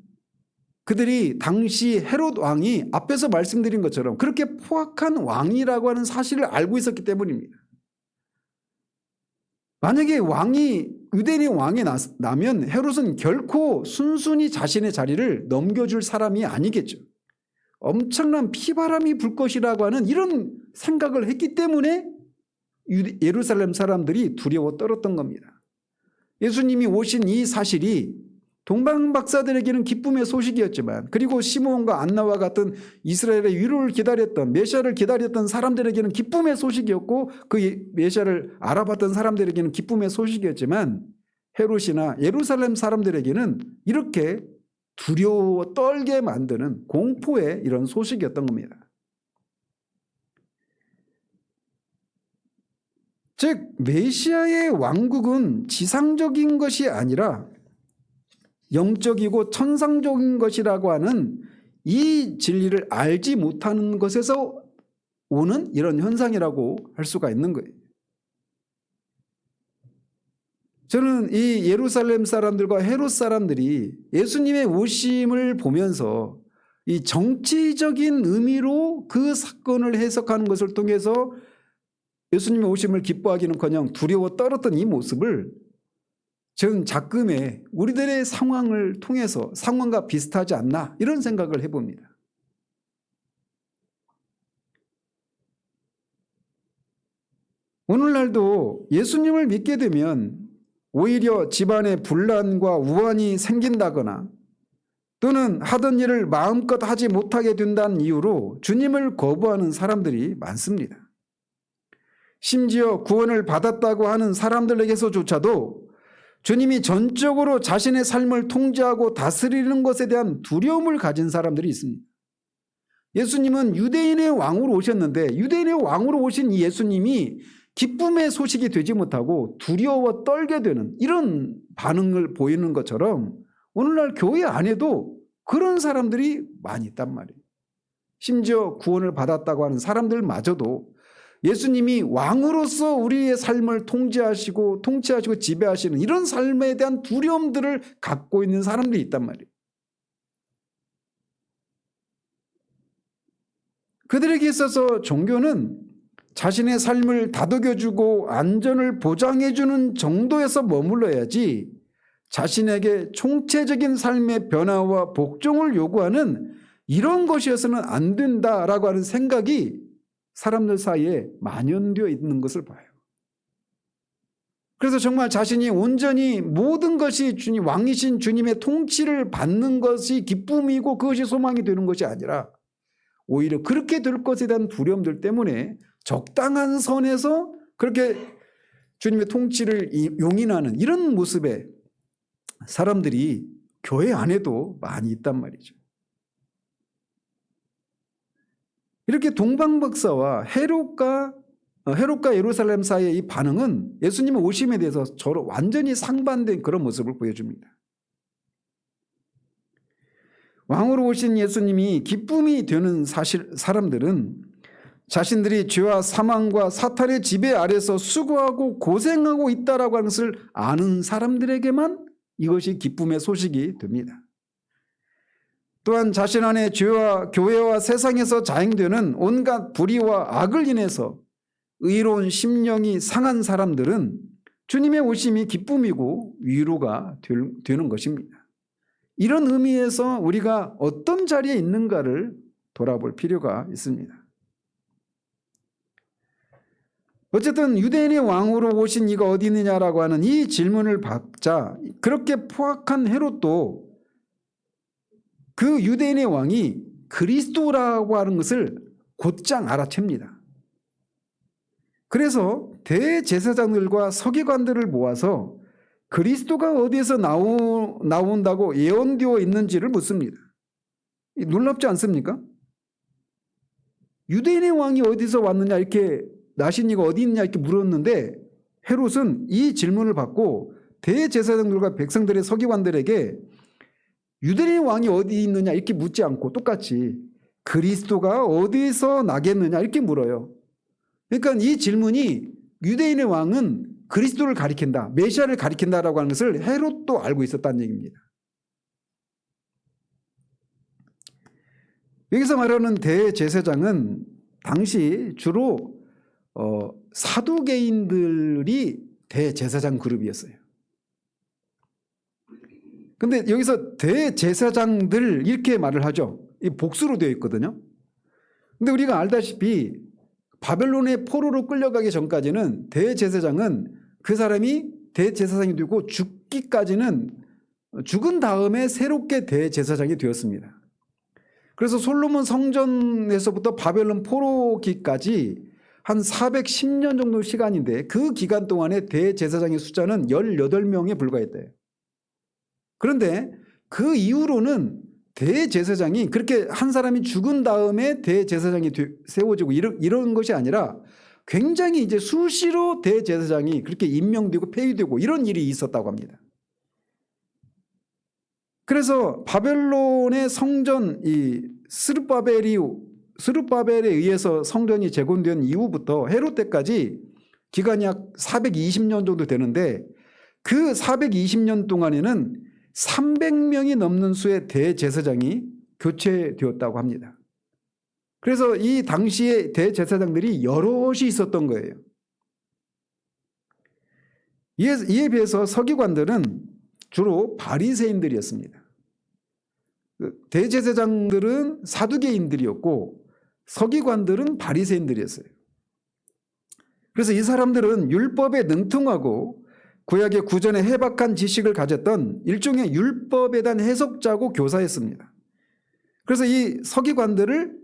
그들이 당시 헤롯 왕이 앞에서 말씀드린 것처럼 그렇게 포악한 왕이라고 하는 사실을 알고 있었기 때문입니다. 만약에 유대인의 왕이 나면 헤롯은 결코 순순히 자신의 자리를 넘겨줄 사람이 아니겠죠. 엄청난 피바람이 불 것이라고 하는 이런 생각을 했기 때문에 예루살렘 사람들이 두려워 떨었던 겁니다. 예수님이 오신 이 사실이 동방 박사들에게는 기쁨의 소식이었지만, 그리고 시므온과 안나와 같은 이스라엘의 위로를 기다렸던, 메시아를 기다렸던 사람들에게는 기쁨의 소식이었고, 그 메시아를 알아봤던 사람들에게는 기쁨의 소식이었지만, 헤롯이나 예루살렘 사람들에게는 이렇게 두려워 떨게 만드는 공포의 이런 소식이었던 겁니다. 즉 메시아의 왕국은 지상적인 것이 아니라 영적이고 천상적인 것이라고 하는 이 진리를 알지 못하는 것에서 오는 이런 현상이라고 할 수가 있는 거예요. 저는 이 예루살렘 사람들과 헤롯 사람들이 예수님의 오심을 보면서 이 정치적인 의미로 그 사건을 해석하는 것을 통해서 예수님의 오심을 기뻐하기는커녕 두려워 떨었던 이 모습을 저는 작금에 우리들의 상황을 통해서 상황과 비슷하지 않나 이런 생각을 해봅니다. 오늘날도 예수님을 믿게 되면 오히려 집안에 분란과 우환이 생긴다거나 또는 하던 일을 마음껏 하지 못하게 된다는 이유로 주님을 거부하는 사람들이 많습니다. 심지어 구원을 받았다고 하는 사람들에게서조차도 주님이 전적으로 자신의 삶을 통제하고 다스리는 것에 대한 두려움을 가진 사람들이 있습니다. 예수님은 유대인의 왕으로 오셨는데 유대인의 왕으로 오신 이 예수님이 기쁨의 소식이 되지 못하고 두려워 떨게 되는 이런 반응을 보이는 것처럼 오늘날 교회 안에도 그런 사람들이 많이 있단 말이에요. 심지어 구원을 받았다고 하는 사람들마저도 예수님이 왕으로서 우리의 삶을 통제하시고 지배하시는 이런 삶에 대한 두려움들을 갖고 있는 사람들이 있단 말이에요. 그들에게 있어서 종교는 자신의 삶을 다독여주고 안전을 보장해주는 정도에서 머물러야지 자신에게 총체적인 삶의 변화와 복종을 요구하는 이런 것이어서는 안 된다라고 하는 생각이 사람들 사이에 만연되어 있는 것을 봐요. 그래서 정말 자신이 온전히 모든 것이 주님, 왕이신 주님의 통치를 받는 것이 기쁨이고 그것이 소망이 되는 것이 아니라 오히려 그렇게 될 것에 대한 두려움들 때문에 적당한 선에서 그렇게 주님의 통치를 용인하는 이런 모습의 사람들이 교회 안에도 많이 있단 말이죠. 이렇게 동방박사와 헤롯과 예루살렘 사이의 이 반응은 예수님의 오심에 대해서 저로 완전히 상반된 그런 모습을 보여줍니다. 왕으로 오신 예수님이 기쁨이 되는 사람들은 자신들이 죄와 사망과 사탄의 지배 아래서 수고하고 고생하고 있다라고 하는 것을 아는 사람들에게만 이것이 기쁨의 소식이 됩니다. 또한 자신 안에 죄와 교회와 세상에서 자행되는 온갖 불의와 악을 인해서 의로운 심령이 상한 사람들은 주님의 오심이 기쁨이고 위로가 되는 것입니다. 이런 의미에서 우리가 어떤 자리에 있는가를 돌아볼 필요가 있습니다. 어쨌든 유대인의 왕으로 오신 이가 어디 있느냐라고 하는 이 질문을 받자 그렇게 포악한 헤롯도 그 유대인의 왕이 그리스도라고 하는 것을 곧장 알아챕니다. 그래서 대제사장들과 서기관들을 모아서 그리스도가 어디에서 나온다고 예언되어 있는지를 묻습니다. 놀랍지 않습니까? 유대인의 왕이 어디서 왔느냐 이렇게 나신 이가 어디 있냐 이렇게 물었는데 헤롯은 이 질문을 받고 대제사장들과 백성들의 서기관들에게 유대인의 왕이 어디 있느냐 이렇게 묻지 않고 똑같이 그리스도가 어디서 나겠느냐 이렇게 물어요. 그러니까 이 질문이 유대인의 왕은 그리스도를 가리킨다, 메시아를 가리킨다라고 하는 것을 헤롯도 알고 있었다는 얘기입니다. 여기서 말하는 대제사장은 당시 주로 사두개인들이 대제사장 그룹이었어요. 근데 여기서 대제사장들 이렇게 말을 하죠. 이 복수로 되어 있거든요. 근데 우리가 알다시피 바벨론의 포로로 끌려가기 전까지는 대제사장은 그 사람이 대제사장이 되고 죽기까지는 죽은 다음에 새롭게 대제사장이 되었습니다. 그래서 솔로몬 성전에서부터 바벨론 포로기까지 한 410년 정도 시간인데 그 기간 동안에 대제사장의 숫자는 18명에 불과했대요. 그런데 그 이후로는 대제사장이 그렇게 한 사람이 죽은 다음에 대제사장이 세워지고 이런 것이 아니라 굉장히 이제 수시로 대제사장이 그렇게 임명되고 폐위되고 이런 일이 있었다고 합니다. 그래서 바벨론의 성전 이 스룹바벨에 의해서 성전이 재건된 이후부터 헤롯 때까지 기간이 약 420년 정도 되는데 그 420년 동안에는 300명이 넘는 수의 대제사장이 교체되었다고 합니다. 그래서 이 당시에 대제사장들이 여럿이 있었던 거예요. 이에 비해서 서기관들은 주로 바리새인들이었습니다. 대제사장들은 사두개인들이었고 서기관들은 바리새인들이었어요. 그래서 이 사람들은 율법에 능통하고 구약의 구전에 해박한 지식을 가졌던 일종의 율법에 대한 해석자고 교사였습니다. 그래서 이 서기관들을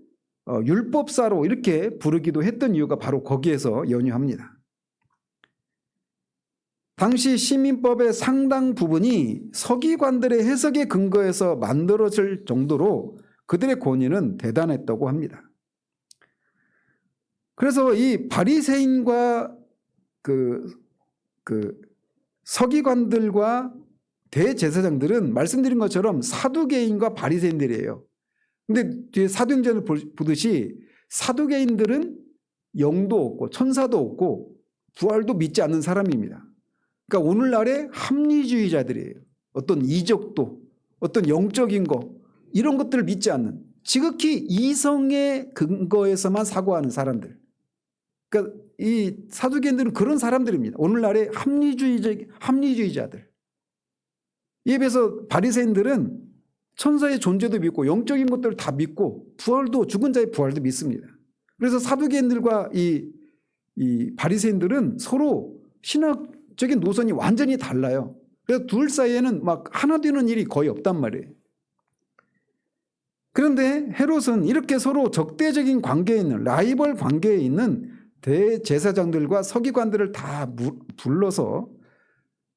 율법사로 이렇게 부르기도 했던 이유가 바로 거기에서 연유합니다. 당시 시민법의 상당 부분이 서기관들의 해석에 근거해서 만들어질 정도로 그들의 권위는 대단했다고 합니다. 그래서 이 바리새인과 서기관들과 대제사장들은 말씀드린 것처럼 사두개인과 바리새인들이에요. 근데 뒤에 사도행전을 보듯이 사두개인들은 영도 없고 천사도 없고 부활도 믿지 않는 사람입니다. 그러니까 오늘날의 합리주의자들이에요. 어떤 이적도 어떤 영적인 거 이런 것들을 믿지 않는 지극히 이성의 근거에서만 사고하는 사람들. 그러니까 이 사두개인들은 그런 사람들입니다. 오늘날의 합리주의자들. 이에 비해서 바리새인들은 천사의 존재도 믿고 영적인 것들을 다 믿고 부활도, 죽은 자의 부활도 믿습니다. 그래서 사두개인들과 이 바리새인들은 서로 신학적인 노선이 완전히 달라요. 그래서 둘 사이에는 막 하나 되는 일이 거의 없단 말이에요. 그런데 헤롯은 이렇게 서로 적대적인 관계에 있는, 라이벌 관계에 있는 대제사장들과 서기관들을 다 불러서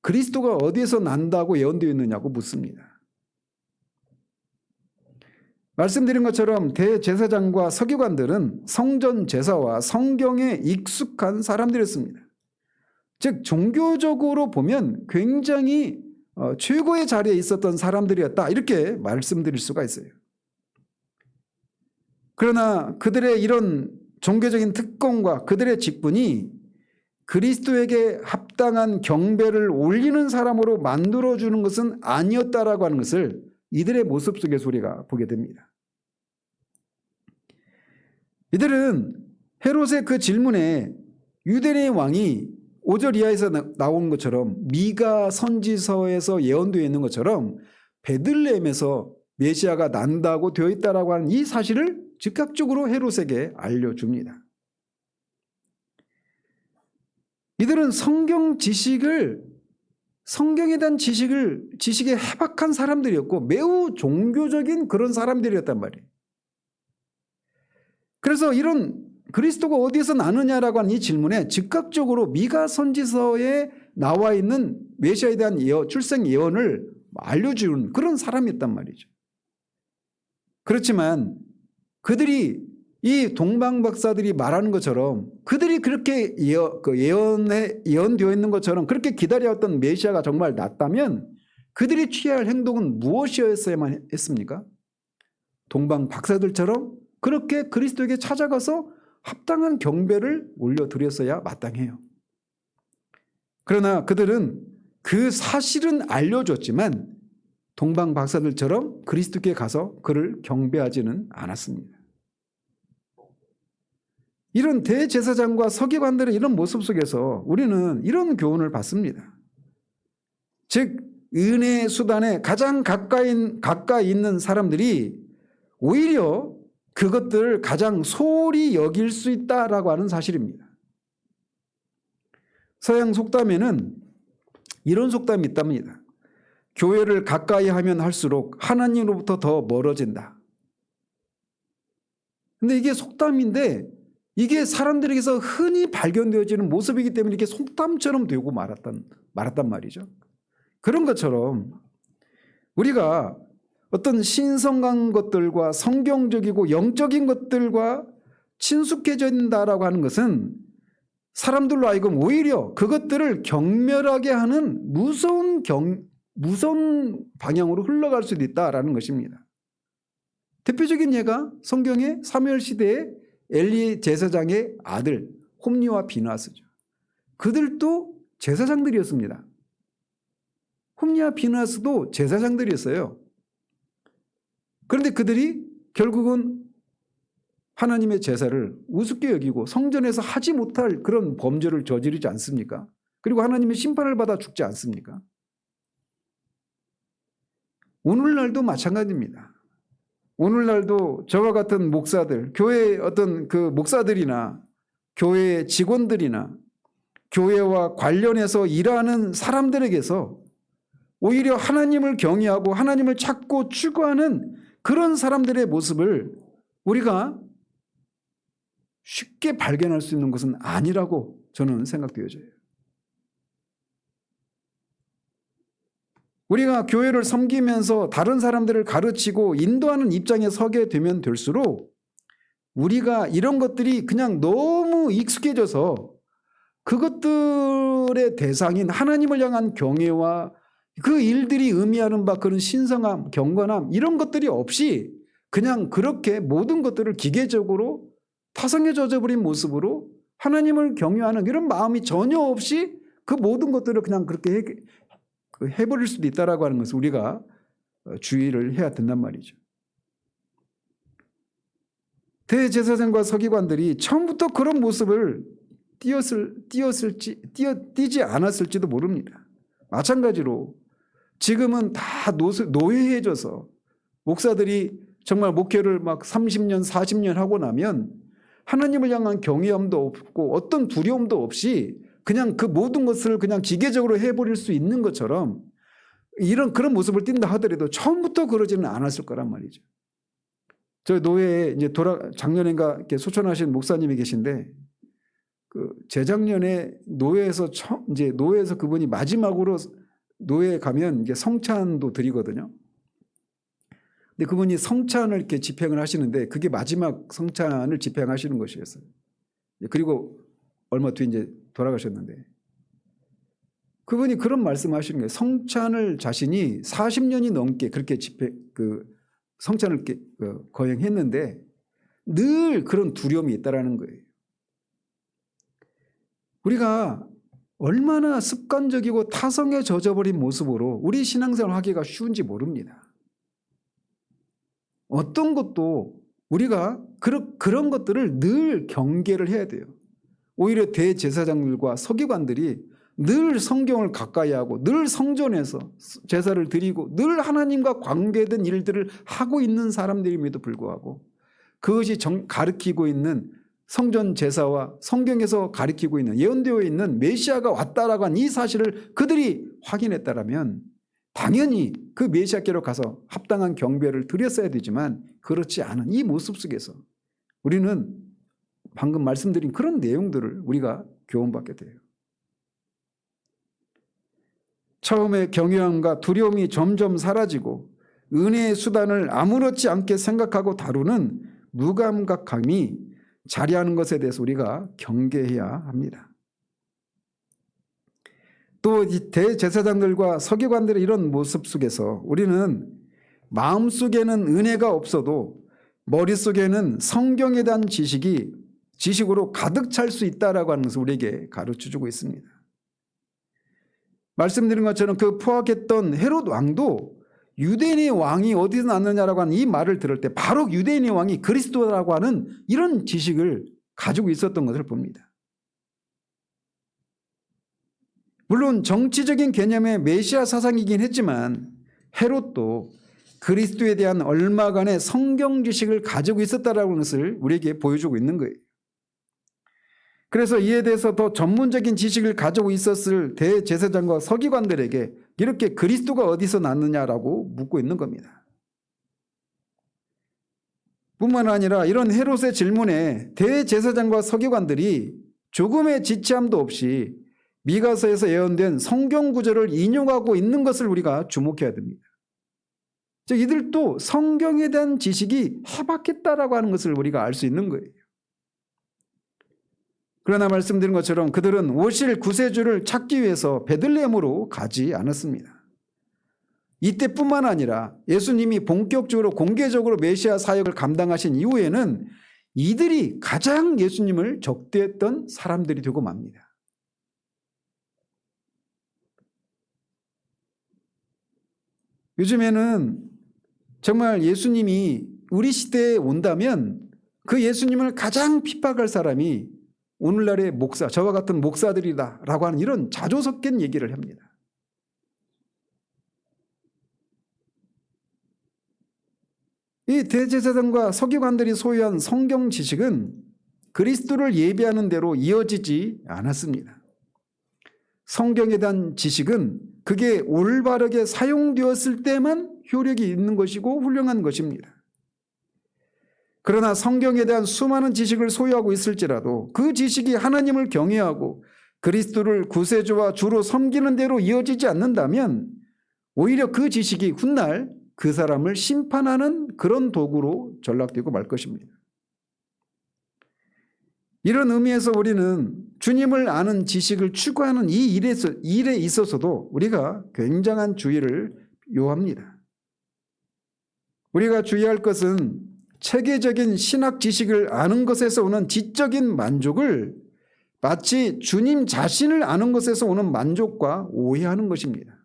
그리스도가 어디에서 난다고 예언되어 있느냐고 묻습니다. 말씀드린 것처럼 대제사장과 서기관들은 성전 제사와 성경에 익숙한 사람들이었습니다. 즉 종교적으로 보면 굉장히 최고의 자리에 있었던 사람들이었다, 이렇게 말씀드릴 수가 있어요. 그러나 그들의 이런 종교적인 특권과 그들의 직분이 그리스도에게 합당한 경배를 올리는 사람으로 만들어주는 것은 아니었다라고 하는 것을 이들의 모습 속에서 우리가 보게 됩니다. 이들은 헤롯의 그 질문에 유대인의 왕이 5절 이하에서 나온 것처럼 미가 선지서에서 예언되어 있는 것처럼 베들레헴에서 메시아가 난다고 되어 있다라고 하는 이 사실을 즉각적으로 헤롯에게 알려줍니다. 이들은 성경 지식에 대한 지식에 해박한 사람들이었고 매우 종교적인 그런 사람들이었단 말이에요. 그래서 이런 그리스도가 어디에서 나느냐라고 하는 이 질문에 즉각적으로 미가 선지서에 나와 있는 메시아에 대한 출생 예언을 알려주는 그런 사람이었단 말이죠. 그렇지만 그들이 이 동방박사들이 말하는 것처럼 그들이 그렇게 예언되어 있는 것처럼 그렇게 기다려왔던 메시아가 정말 났다면 그들이 취해야 할 행동은 무엇이었어야만 했습니까? 동방박사들처럼 그렇게 그리스도에게 찾아가서 합당한 경배를 올려드렸어야 마땅해요. 그러나 그들은 그 사실은 알려줬지만 동방박사들처럼 그리스도께 가서 그를 경배하지는 않았습니다. 이런 대제사장과 서기관들의 이런 모습 속에서 우리는 이런 교훈을 받습니다. 즉 은혜의 수단에 가장 가까이 있는 사람들이 오히려 그것들을 가장 소홀히 여길 수 있다라고 하는 사실입니다. 서양 속담에는 이런 속담이 있답니다. 교회를 가까이 하면 할수록 하나님으로부터 더 멀어진다. 근데 이게 속담인데 이게 사람들에게서 흔히 발견되어지는 모습이기 때문에 이렇게 속담처럼 되고 말았단 말이죠. 그런 것처럼 우리가 어떤 신성한 것들과 성경적이고 영적인 것들과 친숙해진다라고 하는 것은 사람들로 하여금 오히려 그것들을 경멸하게 하는 무서운 방향으로 흘러갈 수도 있다라는 것입니다. 대표적인 예가 성경의 사무엘 시대의 엘리 제사장의 아들 홈리와 비느하스죠. 그들도 제사장들이었습니다. 홈리와 비느하스도 제사장들이었어요. 그런데 그들이 결국은 하나님의 제사를 우습게 여기고 성전에서 하지 못할 그런 범죄를 저지르지 않습니까? 그리고 하나님의 심판을 받아 죽지 않습니까? 오늘날도 마찬가지입니다. 오늘날도 저와 같은 목사들, 교회의 어떤 그 목사들이나 교회의 직원들이나 교회와 관련해서 일하는 사람들에게서 오히려 하나님을 경외하고 하나님을 찾고 추구하는 그런 사람들의 모습을 우리가 쉽게 발견할 수 있는 것은 아니라고 저는 생각되어져요. 우리가 교회를 섬기면서 다른 사람들을 가르치고 인도하는 입장에 서게 되면 될수록 우리가 이런 것들이 그냥 너무 익숙해져서 그것들의 대상인 하나님을 향한 경외와 그 일들이 의미하는 바 그런 신성함, 경건함 이런 것들이 없이 그냥 그렇게 모든 것들을 기계적으로 타성에 젖어버린 모습으로 하나님을 경외하는 이런 마음이 전혀 없이 그 모든 것들을 그냥 그렇게 해버릴 수도 있다라고 하는 것을 우리가 주의를 해야 된단 말이죠. 대제사장과 서기관들이 처음부터 그런 모습을 띄지 않았을지도 모릅니다. 마찬가지로 지금은 다 노예해져서 목사들이 정말 목회를 막 30년, 40년 하고 나면 하나님을 향한 경외함도 없고 어떤 두려움도 없이 그냥 그 모든 것을 그냥 기계적으로 해버릴 수 있는 것처럼 그런 모습을 띈다 하더라도 처음부터 그러지는 않았을 거란 말이죠. 저 노예에 이제 작년인가 이렇게 소천하신 목사님이 계신데 재작년에 노예에서 그분이 마지막으로 노예에 가면 이제 성찬도 드리거든요. 근데 그분이 성찬을 이렇게 집행을 하시는데 그게 마지막 성찬을 집행하시는 것이었어요. 그리고 얼마 뒤에 이제 돌아가셨는데 그분이 그런 말씀하시는 거예요. 성찬을 자신이 40년이 넘게 그렇게 성찬을 이렇게 거행했는데 늘 그런 두려움이 있다라는 거예요. 우리가 얼마나 습관적이고 타성에 젖어버린 모습으로 우리 신앙생활을 하기가 쉬운지 모릅니다. 어떤 것도 우리가 그런 것들을 늘 경계를 해야 돼요. 오히려 대제사장들과 서기관들이 늘 성경을 가까이 하고 늘 성전에서 제사를 드리고 늘 하나님과 관계된 일들을 하고 있는 사람들임에도 불구하고 그것이 가르치고 있는 성전 제사와 성경에서 가르치고 있는 예언되어 있는 메시아가 왔다라고 한 이 사실을 그들이 확인했다라면 당연히 그 메시아께로 가서 합당한 경배를 드렸어야 되지만 그렇지 않은 이 모습 속에서 우리는 방금 말씀드린 그런 내용들을 우리가 교훈받게 돼요. 처음에 경외함과 두려움이 점점 사라지고 은혜의 수단을 아무렇지 않게 생각하고 다루는 무감각함이 자리하는 것에 대해서 우리가 경계해야 합니다. 또 이 대제사장들과 서기관들의 이런 모습 속에서 우리는 마음속에는 은혜가 없어도 머릿속에는 성경에 대한 지식으로 가득 찰 수 있다라고 하는 것을 우리에게 가르쳐주고 있습니다. 말씀드린 것처럼 그 포악했던 헤롯 왕도 유대인의 왕이 어디서 났느냐라고 하는 이 말을 들을 때 바로 유대인의 왕이 그리스도라고 하는 이런 지식을 가지고 있었던 것을 봅니다. 물론 정치적인 개념의 메시아 사상이긴 했지만 헤롯도 그리스도에 대한 얼마간의 성경 지식을 가지고 있었다라는 것을 우리에게 보여주고 있는 거예요. 그래서 이에 대해서 더 전문적인 지식을 가지고 있었을 대제사장과 서기관들에게 이렇게 그리스도가 어디서 났느냐라고 묻고 있는 겁니다. 뿐만 아니라 이런 헤롯의 질문에 대제사장과 서기관들이 조금의 지체함도 없이 미가서에서 예언된 성경 구절을 인용하고 있는 것을 우리가 주목해야 됩니다. 즉 이들도 성경에 대한 지식이 해박했다라고 하는 것을 우리가 알 수 있는 거예요. 그러나 말씀드린 것처럼 그들은 오실 구세주를 찾기 위해서 베들레헴으로 가지 않았습니다. 이때뿐만 아니라 예수님이 본격적으로 공개적으로 메시아 사역을 감당하신 이후에는 이들이 가장 예수님을 적대했던 사람들이 되고 맙니다. 요즘에는 정말 예수님이 우리 시대에 온다면 그 예수님을 가장 핍박할 사람이 오늘날의 목사, 저와 같은 목사들이다라고 하는 이런 자조 섞인 얘기를 합니다. 이 대제사장과 서기관들이 소유한 성경 지식은 그리스도를 예비하는 대로 이어지지 않았습니다. 성경에 대한 지식은 그게 올바르게 사용되었을 때만 효력이 있는 것이고 훌륭한 것입니다. 그러나 성경에 대한 수많은 지식을 소유하고 있을지라도 그 지식이 하나님을 경외하고 그리스도를 구세주와 주로 섬기는 대로 이어지지 않는다면 오히려 그 지식이 훗날 그 사람을 심판하는 그런 도구로 전락되고 말 것입니다. 이런 의미에서 우리는 주님을 아는 지식을 추구하는 이 일에 있어서도 우리가 굉장한 주의를 요합니다. 우리가 주의할 것은 체계적인 신학 지식을 아는 것에서 오는 지적인 만족을 마치 주님 자신을 아는 것에서 오는 만족과 오해하는 것입니다.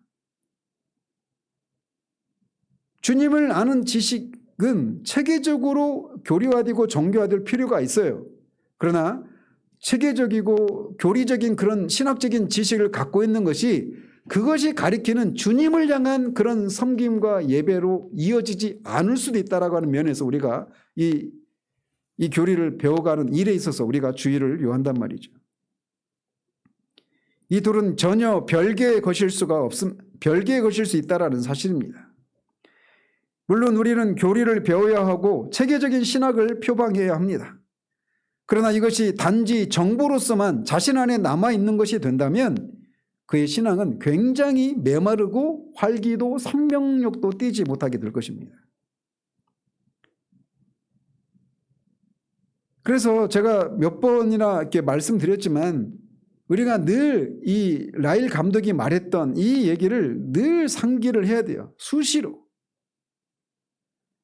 주님을 아는 지식, 체계적으로 교리화되고 정교화될 필요가 있어요. 그러나 체계적이고 교리적인 그런 신학적인 지식을 갖고 있는 것이 그것이 가리키는 주님을 향한 그런 섬김과 예배로 이어지지 않을 수도 있다라고 하는 면에서 우리가 이 교리를 배워가는 일에 있어서 우리가 주의를 요한단 말이죠. 이 둘은 전혀 별개의 것일 수 있다라는 사실입니다. 물론 우리는 교리를 배워야 하고 체계적인 신학을 표방해야 합니다. 그러나 이것이 단지 정보로서만 자신 안에 남아있는 것이 된다면 그의 신앙은 굉장히 메마르고 활기도 생명력도 띠지 못하게 될 것입니다. 그래서 제가 몇 번이나 이렇게 말씀드렸지만 우리가 늘 이 라일 감독이 말했던 이 얘기를 늘 상기를 해야 돼요. 수시로.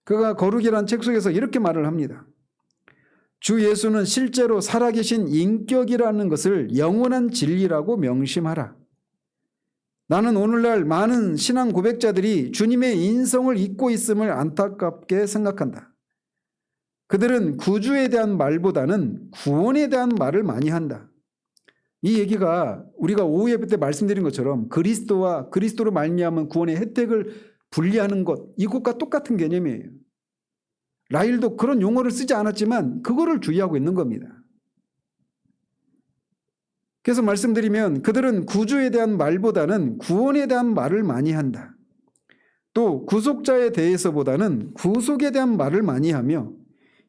그가 거룩이라는 책 속에서 이렇게 말을 합니다. 주 예수는 실제로 살아계신 인격이라는 것을 영원한 진리라고 명심하라. 나는 오늘날 많은 신앙 고백자들이 주님의 인성을 잊고 있음을 안타깝게 생각한다. 그들은 구주에 대한 말보다는 구원에 대한 말을 많이 한다. 이 얘기가 우리가 오후 예배 때 말씀드린 것처럼 그리스도와 그리스도로 말미암은 구원의 혜택을 분리하는 것, 이것과 똑같은 개념이에요. 라일도 그런 용어를 쓰지 않았지만 그거를 주의하고 있는 겁니다. 그래서 말씀드리면 그들은 구주에 대한 말보다는 구원에 대한 말을 많이 한다. 또 구속자에 대해서보다는 구속에 대한 말을 많이 하며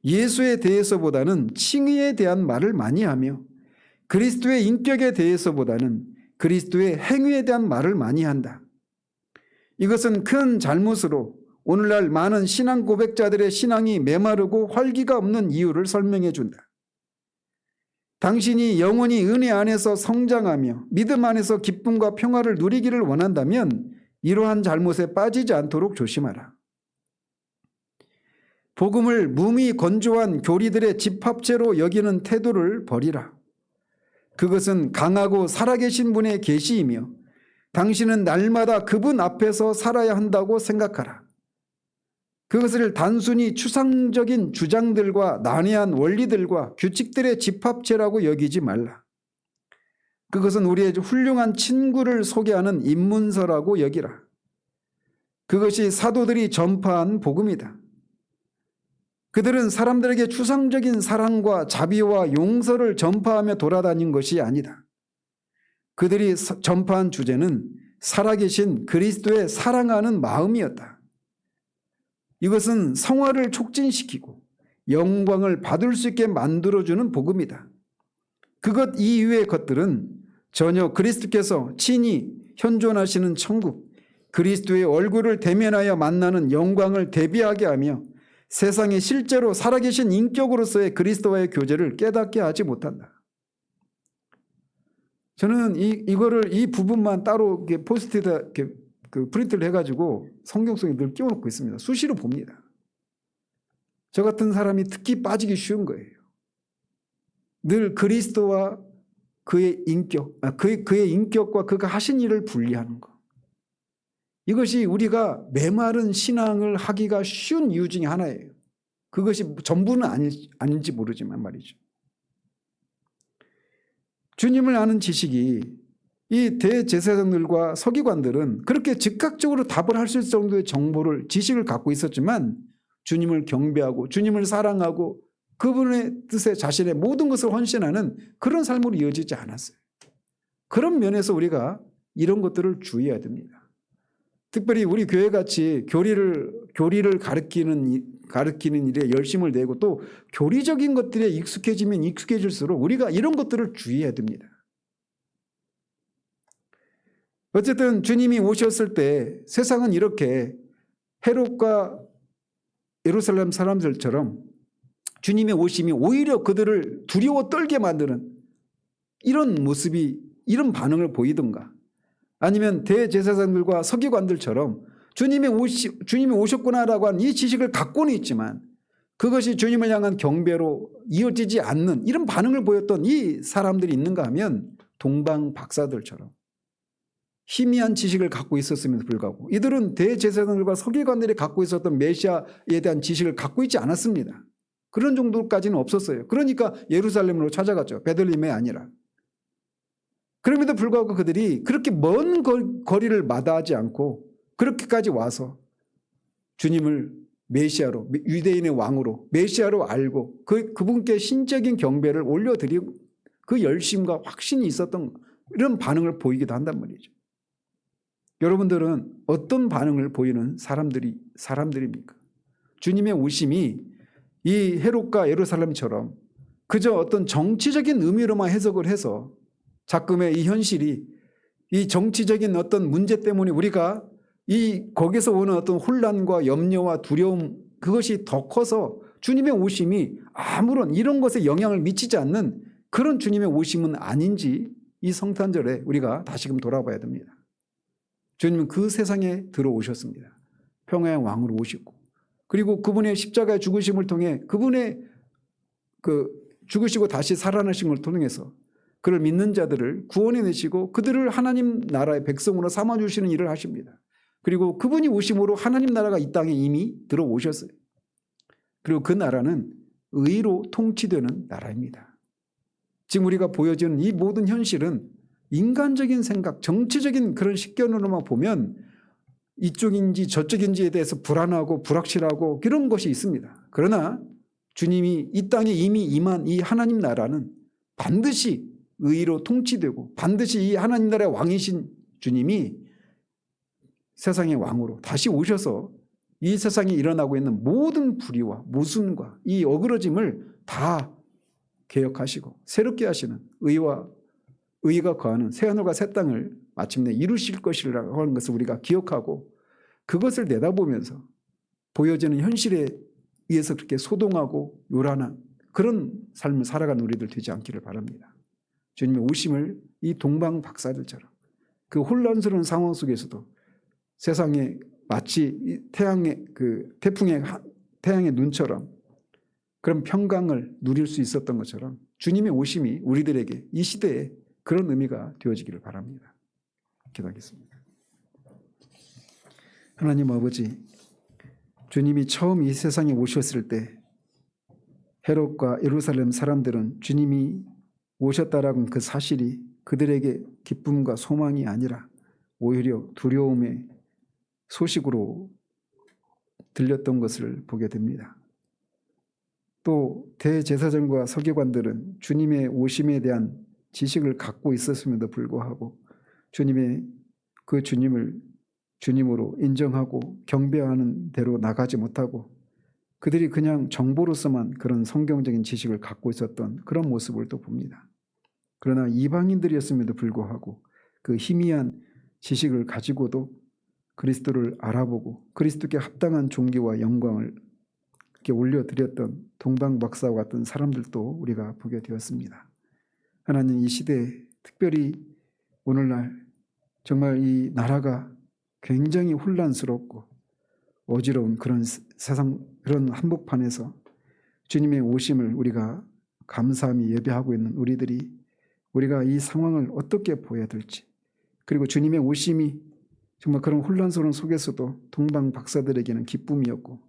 예수에 대해서보다는 칭의에 대한 말을 많이 하며 그리스도의 인격에 대해서보다는 그리스도의 행위에 대한 말을 많이 한다. 이것은 큰 잘못으로 오늘날 많은 신앙 고백자들의 신앙이 메마르고 활기가 없는 이유를 설명해 준다. 당신이 영원히 은혜 안에서 성장하며 믿음 안에서 기쁨과 평화를 누리기를 원한다면 이러한 잘못에 빠지지 않도록 조심하라. 복음을 무미 건조한 교리들의 집합체로 여기는 태도를 버리라. 그것은 강하고 살아계신 분의 계시이며 당신은 날마다 그분 앞에서 살아야 한다고 생각하라. 그것을 단순히 추상적인 주장들과 난해한 원리들과 규칙들의 집합체라고 여기지 말라. 그것은 우리의 훌륭한 친구를 소개하는 입문서라고 여기라. 그것이 사도들이 전파한 복음이다. 그들은 사람들에게 추상적인 사랑과 자비와 용서를 전파하며 돌아다닌 것이 아니다. 그들이 전파한 주제는 살아계신 그리스도의 사랑하는 마음이었다. 이것은 성화를 촉진시키고 영광을 받을 수 있게 만들어주는 복음이다. 그것 이외의 것들은 전혀 그리스도께서 친히 현존하시는 천국, 그리스도의 얼굴을 대면하여 만나는 영광을 대비하게 하며 세상에 실제로 살아계신 인격으로서의 그리스도와의 교제를 깨닫게 하지 못한다. 저는 이 부분만 따로 포스트에다 이렇게 프린트를 해가지고 성경 속에 늘 끼워놓고 있습니다. 수시로 봅니다. 저 같은 사람이 특히 빠지기 쉬운 거예요. 늘 그리스도와 그의 인격, 그의 인격과 그가 하신 일을 분리하는 것. 이것이 우리가 메마른 신앙을 하기가 쉬운 이유 중에 하나예요. 그것이 전부는 아닌지 모르지만 말이죠. 주님을 아는 지식이 이 대제사장들과 서기관들은 그렇게 즉각적으로 답을 할 수 있을 정도의 지식을 갖고 있었지만 주님을 경배하고 주님을 사랑하고 그분의 뜻에 자신의 모든 것을 헌신하는 그런 삶으로 이어지지 않았어요. 그런 면에서 우리가 이런 것들을 주의해야 됩니다. 특별히 우리 교회같이 교리를 가르치는 일에 열심을 내고 또 교리적인 것들에 익숙해지면 익숙해질수록 우리가 이런 것들을 주의해야 됩니다. 어쨌든 주님이 오셨을 때 세상은 이렇게 헤롯과 예루살렘 사람들처럼 주님의 오심이 오히려 그들을 두려워 떨게 만드는 이런 모습이, 이런 반응을 보이든가, 아니면 대제사장들과 서기관들처럼 주님이 오셨구나라고 하는 이 지식을 갖고는 있지만 그것이 주님을 향한 경배로 이어지지 않는 이런 반응을 보였던 이 사람들이 있는가 하면 동방 박사들처럼 희미한 지식을 갖고 있었음에도 불구하고 이들은 대제사장들과 서기관들이 갖고 있었던 메시아에 대한 지식을 갖고 있지 않았습니다. 그런 정도까지는 없었어요. 그러니까 예루살렘으로 찾아갔죠. 베들레헴이 아니라. 그럼에도 불구하고 그들이 그렇게 먼 거리를 마다하지 않고 그렇게까지 와서 주님을 메시아로, 유대인의 왕으로, 메시아로 알고 그분께 신적인 경배를 올려드리고 그 열심과 확신이 있었던 이런 반응을 보이기도 한단 말이죠. 여러분들은 어떤 반응을 보이는 사람들입니까? 주님의 오심이 이 헤롯과 예루살렘처럼 그저 어떤 정치적인 의미로만 해석을 해서 자꾸의 이 현실이 이 정치적인 어떤 문제 때문에 우리가 거기서 오는 어떤 혼란과 염려와 두려움 그것이 더 커서 주님의 오심이 아무런 이런 것에 영향을 미치지 않는 그런 주님의 오심은 아닌지 이 성탄절에 우리가 다시금 돌아봐야 됩니다. 주님은 그 세상에 들어오셨습니다. 평화의 왕으로 오시고 그리고 그분의 십자가의 죽으심을 통해 그분의 죽으시고 다시 살아나신 걸 통해서 그를 믿는 자들을 구원해 내시고 그들을 하나님 나라의 백성으로 삼아주시는 일을 하십니다. 그리고 그분이 오심으로 하나님 나라가 이 땅에 이미 들어오셨어요. 그리고 그 나라는 의로 통치되는 나라입니다. 지금 우리가 보여지는 이 모든 현실은 인간적인 생각, 정치적인 그런 식견으로만 보면 이쪽인지 저쪽인지에 대해서 불안하고 불확실하고 그런 것이 있습니다. 그러나 주님이 이 땅에 이미 임한 이 하나님 나라는 반드시 의로 통치되고 반드시 이 하나님 나라의 왕이신 주님이 세상의 왕으로 다시 오셔서 이 세상에 일어나고 있는 모든 불의와 모순과 이 어그러짐을 다 개혁하시고 새롭게 하시는 의가 거하는 새하늘과 새 땅을 마침내 이루실 것이라고 하는 것을 우리가 기억하고 그것을 내다보면서 보여지는 현실에 의해서 그렇게 소동하고 요란한 그런 삶을 살아가는 우리들 되지 않기를 바랍니다. 주님의 오심을 이 동방 박사들처럼 그 혼란스러운 상황 속에서도 세상에 마치 태양의 눈처럼 그런 평강을 누릴 수 있었던 것처럼 주님의 오심이 우리들에게 이 시대에 그런 의미가 되어지기를 바랍니다. 기도하겠습니다. 하나님 아버지, 주님이 처음 이 세상에 오셨을 때 헤롯과 예루살렘 사람들은 주님이 오셨다라는 그 사실이 그들에게 기쁨과 소망이 아니라 오히려 두려움의 소식으로 들렸던 것을 보게 됩니다. 또 대제사장과 서기관들은 주님의 오심에 대한 지식을 갖고 있었음에도 불구하고 주님의 그 주님을 주님으로 인정하고 경배하는 대로 나가지 못하고 그들이 그냥 정보로서만 그런 성경적인 지식을 갖고 있었던 그런 모습을 또 봅니다. 그러나 이방인들이었음에도 불구하고 그 희미한 지식을 가지고도 그리스도를 알아보고 그리스도께 합당한 존귀와 영광을 이렇게 올려드렸던 동방박사와 같은 사람들도 우리가 보게 되었습니다. 하나님, 이 시대에 특별히 오늘날 정말 이 나라가 굉장히 혼란스럽고 어지러운 그런 세상, 그런 한복판에서 주님의 오심을 우리가 감사함이 예배하고 있는 우리가 이 상황을 어떻게 보아야 될지, 그리고 주님의 오심이 정말 그런 혼란스러운 속에서도 동방 박사들에게는 기쁨이었고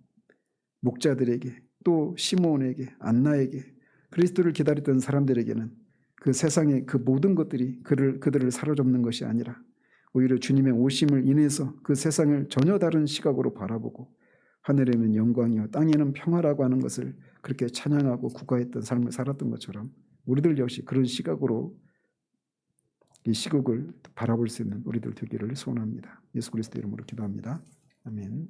목자들에게 또 시몬에게 안나에게 그리스도를 기다렸던 사람들에게는 그 세상의 그 모든 것들이 그들을 사로잡는 것이 아니라 오히려 주님의 오심을 인해서 그 세상을 전혀 다른 시각으로 바라보고 하늘에는 영광이요 땅에는 평화라고 하는 것을 그렇게 찬양하고 국가했던 삶을 살았던 것처럼 우리들 역시 그런 시각으로 이 시국을 바라볼 수 있는 우리들 되기를 소원합니다. 예수 그리스도 이름으로 기도합니다. 아멘.